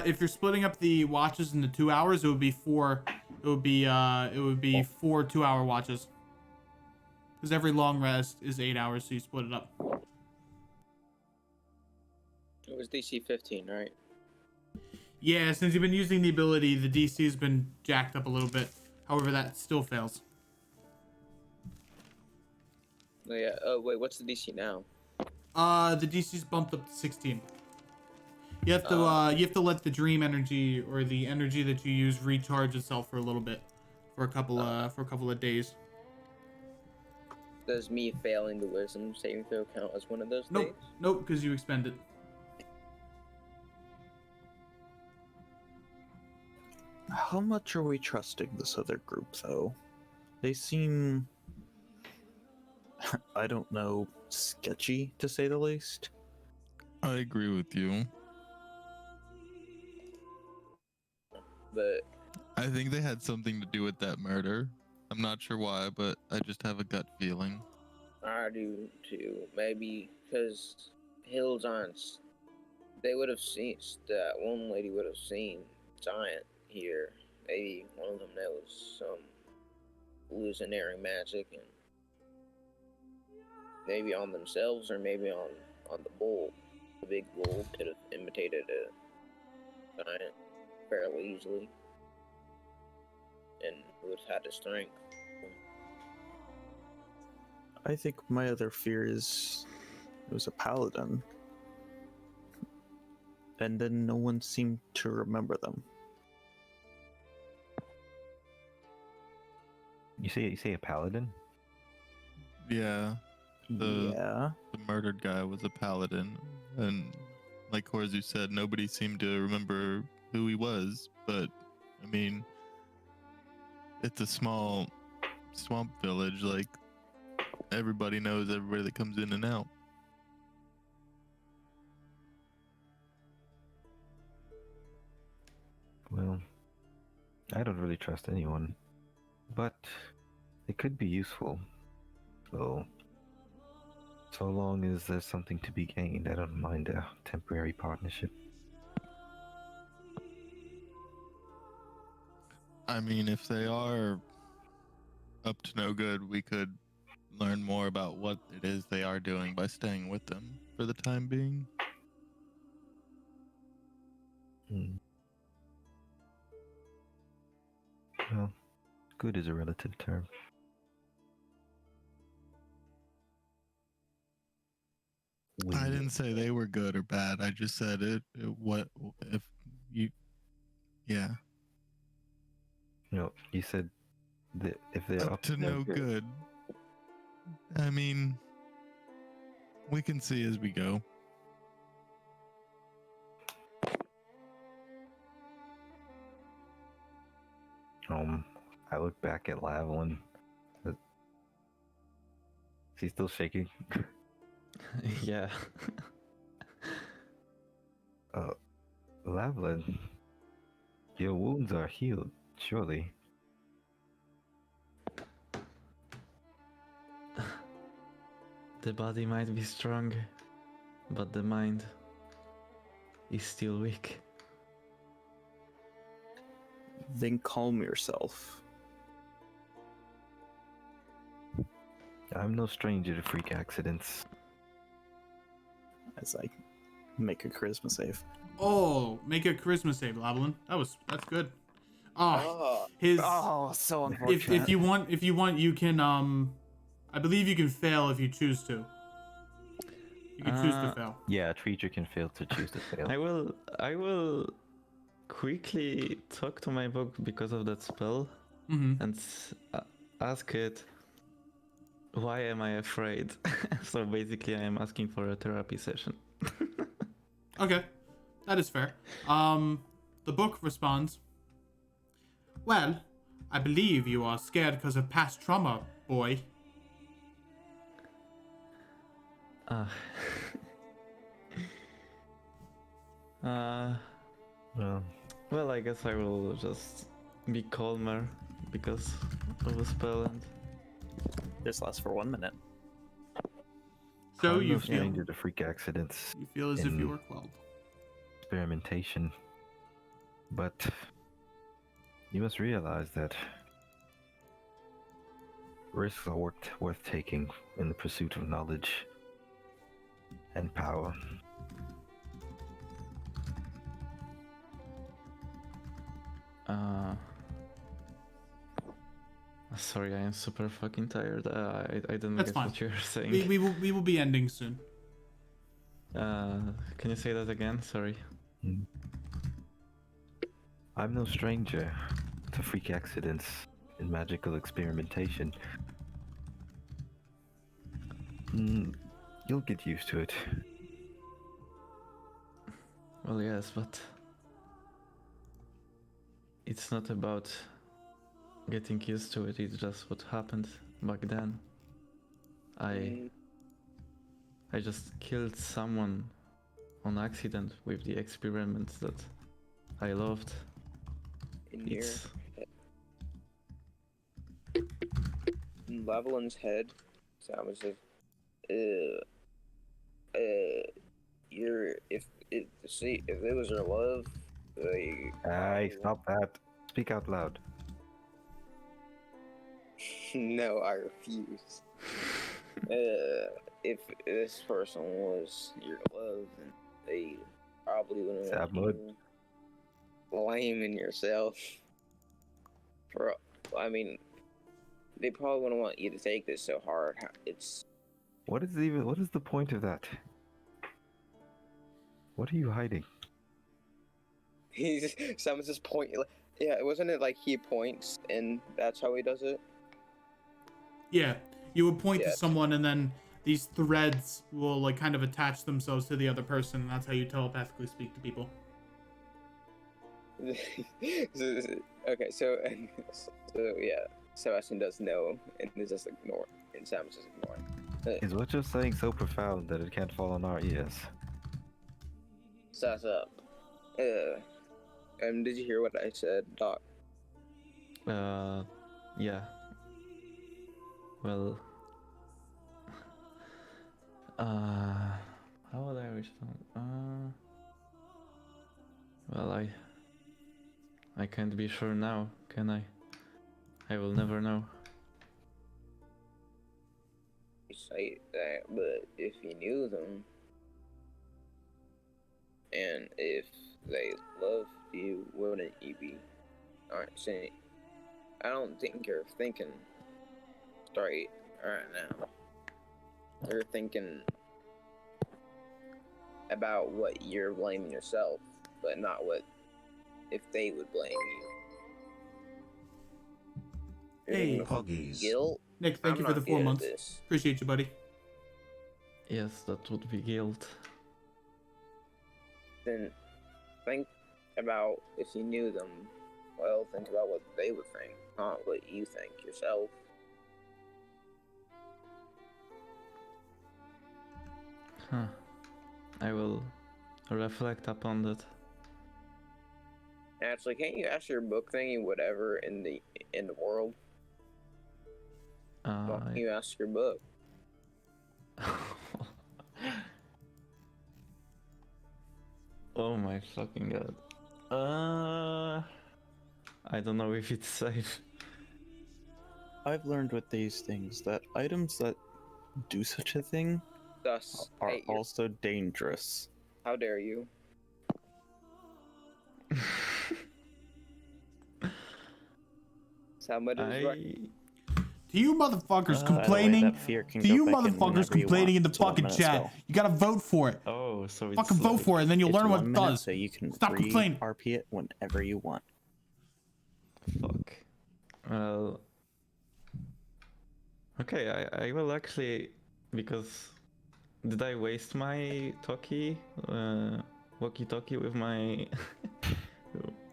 If you're splitting up the watches into 2 hours, it would be 4. It would be 4 2-hour watches. Because every long rest is 8 hours, so you split it up. It was DC 15, right? Yeah, since you've been using the ability, the DC has been jacked up a little bit. However, that still fails. Oh, yeah. Oh, wait, what's the DC now? The DC's bumped up to 16. You have to let the dream energy or the energy that you use recharge itself for a little bit, for a couple of days. Does me failing the wisdom saving throw count as one of those Nope, days? nope, because you expend it. How much are we trusting this other group, though? They seem, I don't know, sketchy, to say the least. I agree with you. But I think they had something to do with that murder. I'm not sure why, but I just have a gut feeling. I do too. Maybe because Hills aren't. They would have seen that one lady would have seen Giant here. Maybe one of them knows some illusionary magic, and maybe on themselves or maybe on the bull. The big bull could have imitated a giant fairly easily, and would have had the strength. I think my other fear is it was a paladin. And then no one seemed to remember them. You say a paladin? Yeah, Yeah. the murdered guy was a paladin, and like Korzu said, nobody seemed to remember who he was. But I mean, it's a small swamp village. Like everybody knows everybody that comes in and out. Well, I don't really trust anyone, but it could be useful. So long as there's something to be gained, I don't mind a temporary partnership. I mean, if they are up to no good, we could learn more about what it is they are doing by staying with them for the time being. Well, good is a relative term. I didn't say they were good or bad. I just said what if you, yeah. No, you said that if they're Up to no good. I mean, we can see as we go. I look back at Lavalin. He's still shaking. Yeah. Lavlin, your wounds are healed, surely. The body might be strong, but the mind is still weak. Then calm yourself. I'm no stranger to freak accidents. As I make a charisma save. Oh, make a charisma save, Lavalin. That's good. Oh, His So if you want you can I believe you can fail if you choose to. You can choose to fail. Yeah, a creature can fail to choose to fail. I will quickly talk to my book because of that spell Mm-hmm. and ask it, why am I afraid? So basically I am asking for a therapy session. Okay, that is fair. The book responds, well, I believe you are scared because of past trauma, boy. Uh, Well, well, I guess I will just be calmer because of the spell and This lasts for 1 minute. So I'm you no feel stranger to freak accidents, as if you in- were quelled. experimentation. But you must realize that risks are worth taking in the pursuit of knowledge and power. sorry, I am super fucking tired. I didn't That's get fine. what you were saying. We will be ending soon. Can you say that again? Sorry. I'm no stranger to freak accidents in magical experimentation. You'll get used to it. Well, yes, but it's not about getting used to it. It's just what happened back then. I just killed someone on accident with the experiments that I loved. in your It's Levelin's head, so I was just, you're if it was your love, you Aye, stop that. Speak out loud. No, I refuse. If this person was your love, then they probably wouldn't Stab want you blaming yourself. For, I mean, they probably wouldn't want you to take this so hard. It's What is the point of that? What are you hiding? someone's just pointing. Yeah, wasn't it like he points and that's how he does it? Yeah, you would point to Yeah. someone and then these threads will like kind of attach themselves to the other person, and that's how you telepathically speak to people. Okay, so yeah, Sebastian does know and is just ignoring, and Sam's just ignoring. Is what you're saying so profound that it can't fall on our ears? Sass up. Did you hear what I said, Doc? yeah. Well, how would I respond? Well, I can't be sure now, can I? I will never know. You say that, but if you knew them, and if they loved you, wouldn't you be? Alright, see, I don't think you're thinking straight right now. You're thinking about what you're blaming yourself, but not what if they would blame you. You're Hey. thinking of Poggies. guilt. Nick, thank you I'm for the not 4 good at months. this. Appreciate you, buddy. Yes, that would be guilt. Then think about if you knew them. Well, think about what they would think, not what you think yourself. Huh. I will reflect upon that. Actually, can't you ask your book thingy whatever in the world? Why don't you ask your book? Oh my fucking god. I don't know if it's safe. I've learned with these things that items that do such a thing Thus, are hey, also dangerous. how dare you? Somebody was right. To you motherfuckers By the way, complaining, that fear can to go you back in motherfuckers whenever you complaining want. in the It's a fucking 1-minute chat, spell. you gotta vote for it. Oh, so it's Fucking vote like... for it, and then you'll It's learn what 1 it minute, does. so you can Stop complaining. RP it whenever you want. Fuck. Well... Okay, I will actually... Because... Did I waste my walkie-talkie with my...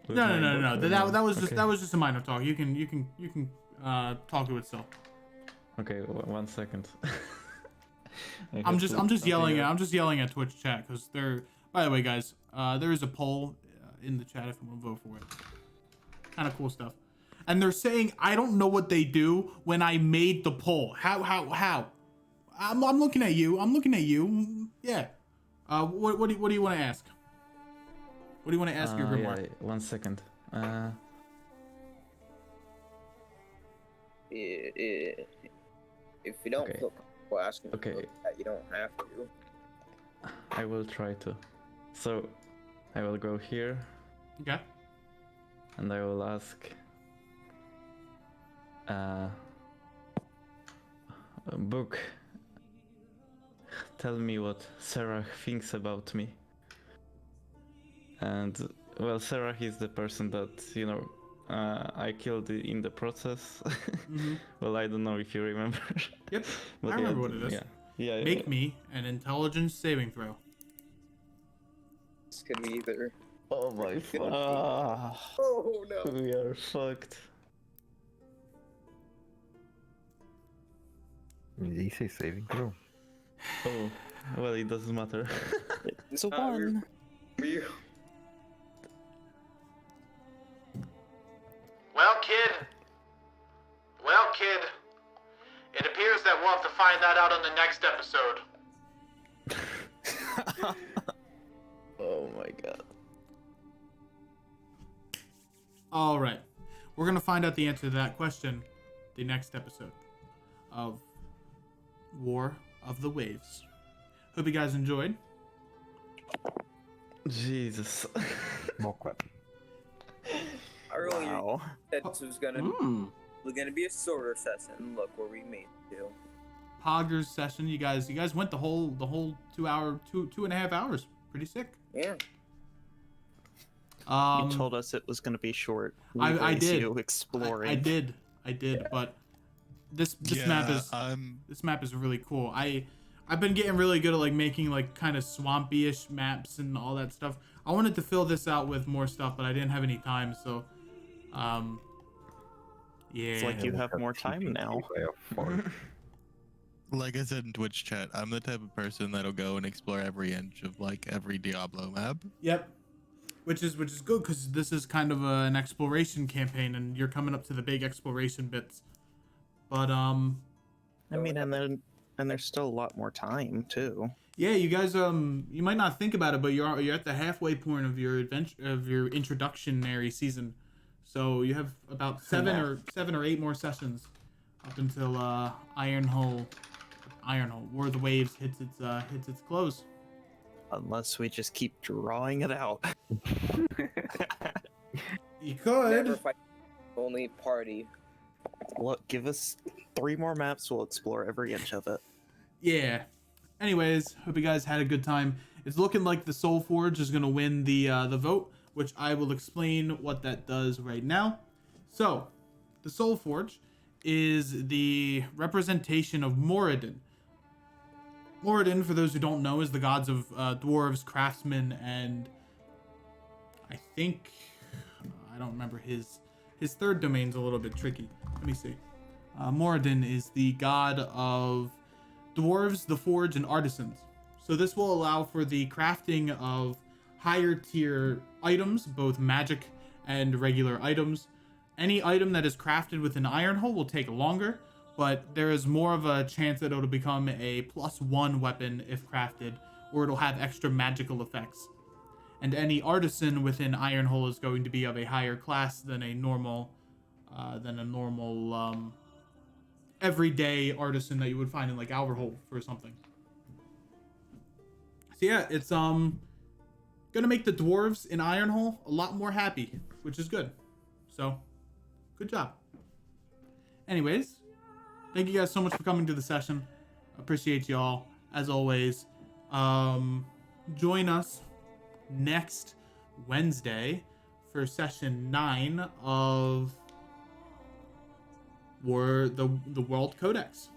with my No. book or That was Okay. just a minor talk. You can talk to itself. Okay, 1 second. I'm just yelling at Twitch chat because they're. By the way, guys, there is a poll in the chat if you want to vote for it. Kind of cool stuff. And they're saying I don't know what they do when I made the poll. How? I'm looking at you. Yeah. What do you want to ask? What do you want to ask your grimoire? Yeah, 1 second. If you don't Okay. feel comfortable asking, Okay. that, you don't have to. I will try to. So, I will go here Okay. and I will ask book, tell me what Sarah thinks about me. And well, Sarah is the person that, you know, I killed in the process. Mm-hmm. Well, I don't know if you remember. Yep. But I remember what it is. Yeah. Make me an intelligence saving throw. This could be either. Oh my fuck. Oh no. We are fucked. Did he say saving throw? Oh, well, it doesn't matter. It's a 1. Well, kid. It appears that we'll have to find that out on the next episode. Oh my god. All right. We're going to find out the answer to that question the next episode of War of the Waves. Hope you guys enjoyed. Jesus. More clap. I really said Wow. this was gonna be a shorter session. Look where we made it to. Poggers session. You guys went the whole 2 and a half hours. Pretty sick. Yeah. You told us it was going to be short. We I raised did. You exploring. I did, but this map is really cool. I've been getting really good at like making like kind of swampy-ish maps and all that stuff. I wanted to fill this out with more stuff, but I didn't have any time, so yeah. It's like you have more time now. Like I said in Twitch chat, I'm the type of person that'll go and explore every inch of like every Diablo map. Yep. Which is good because this is kind of an exploration campaign, and you're coming up to the big exploration bits. But I mean, and there's still a lot more time too. yeah, you guys you might not think about it, but you're at the halfway point of your introductionary season, so you have about seven or 8 more sessions up until Ironhull, War of the Waves hits its close. Unless we just keep drawing it out. You could. Never fight. Only party. Look, give us 3 more maps. We'll explore every inch of it. Yeah. Anyways, hope you guys had a good time. It's looking like the Soul Forge is gonna win the vote, which I will explain what that does right now. So, the Soul Forge is the representation of Moradin. Moradin, for those who don't know, is the gods of dwarves, craftsmen, and I think I don't remember his third domain's a little bit tricky. Let me see. Moradin is the god of dwarves, the forge, and artisans. So this will allow for the crafting of higher tier items, both magic and regular items. Any item that is crafted with an iron hull will take longer, but there is more of a chance that it'll become a +1 weapon if crafted, or it'll have extra magical effects. And any artisan within iron hull is going to be of a higher class than a normal everyday artisan that you would find in like Alverhold or something. So yeah, it's gonna make the dwarves in Ironhole a lot more happy, which is good. So, good job. Anyways, thank you guys so much for coming to the session. Appreciate y'all as always. Join us next Wednesday for session 9 of the World Codex.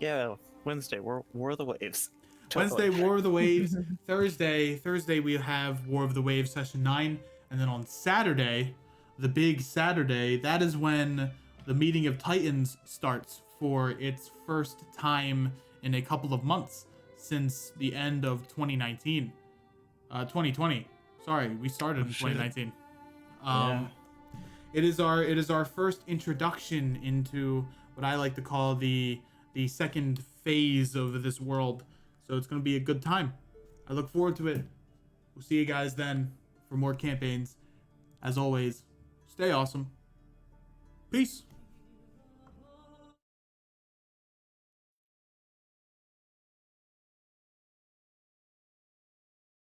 Yeah, Wednesday, War of the Waves. Wednesday, War of the Waves. Thursday we have War of the Waves session 9, and then on Saturday, the big Saturday, that is when the Meeting of Titans starts for its first time in a couple of months since the end of 2020. Sorry, we started in 2019. Yeah. It is our first introduction into what I like to call the second phase of this world. So it's going to be a good time. I look forward to it. We'll see you guys then for more campaigns. As always, stay awesome. Peace.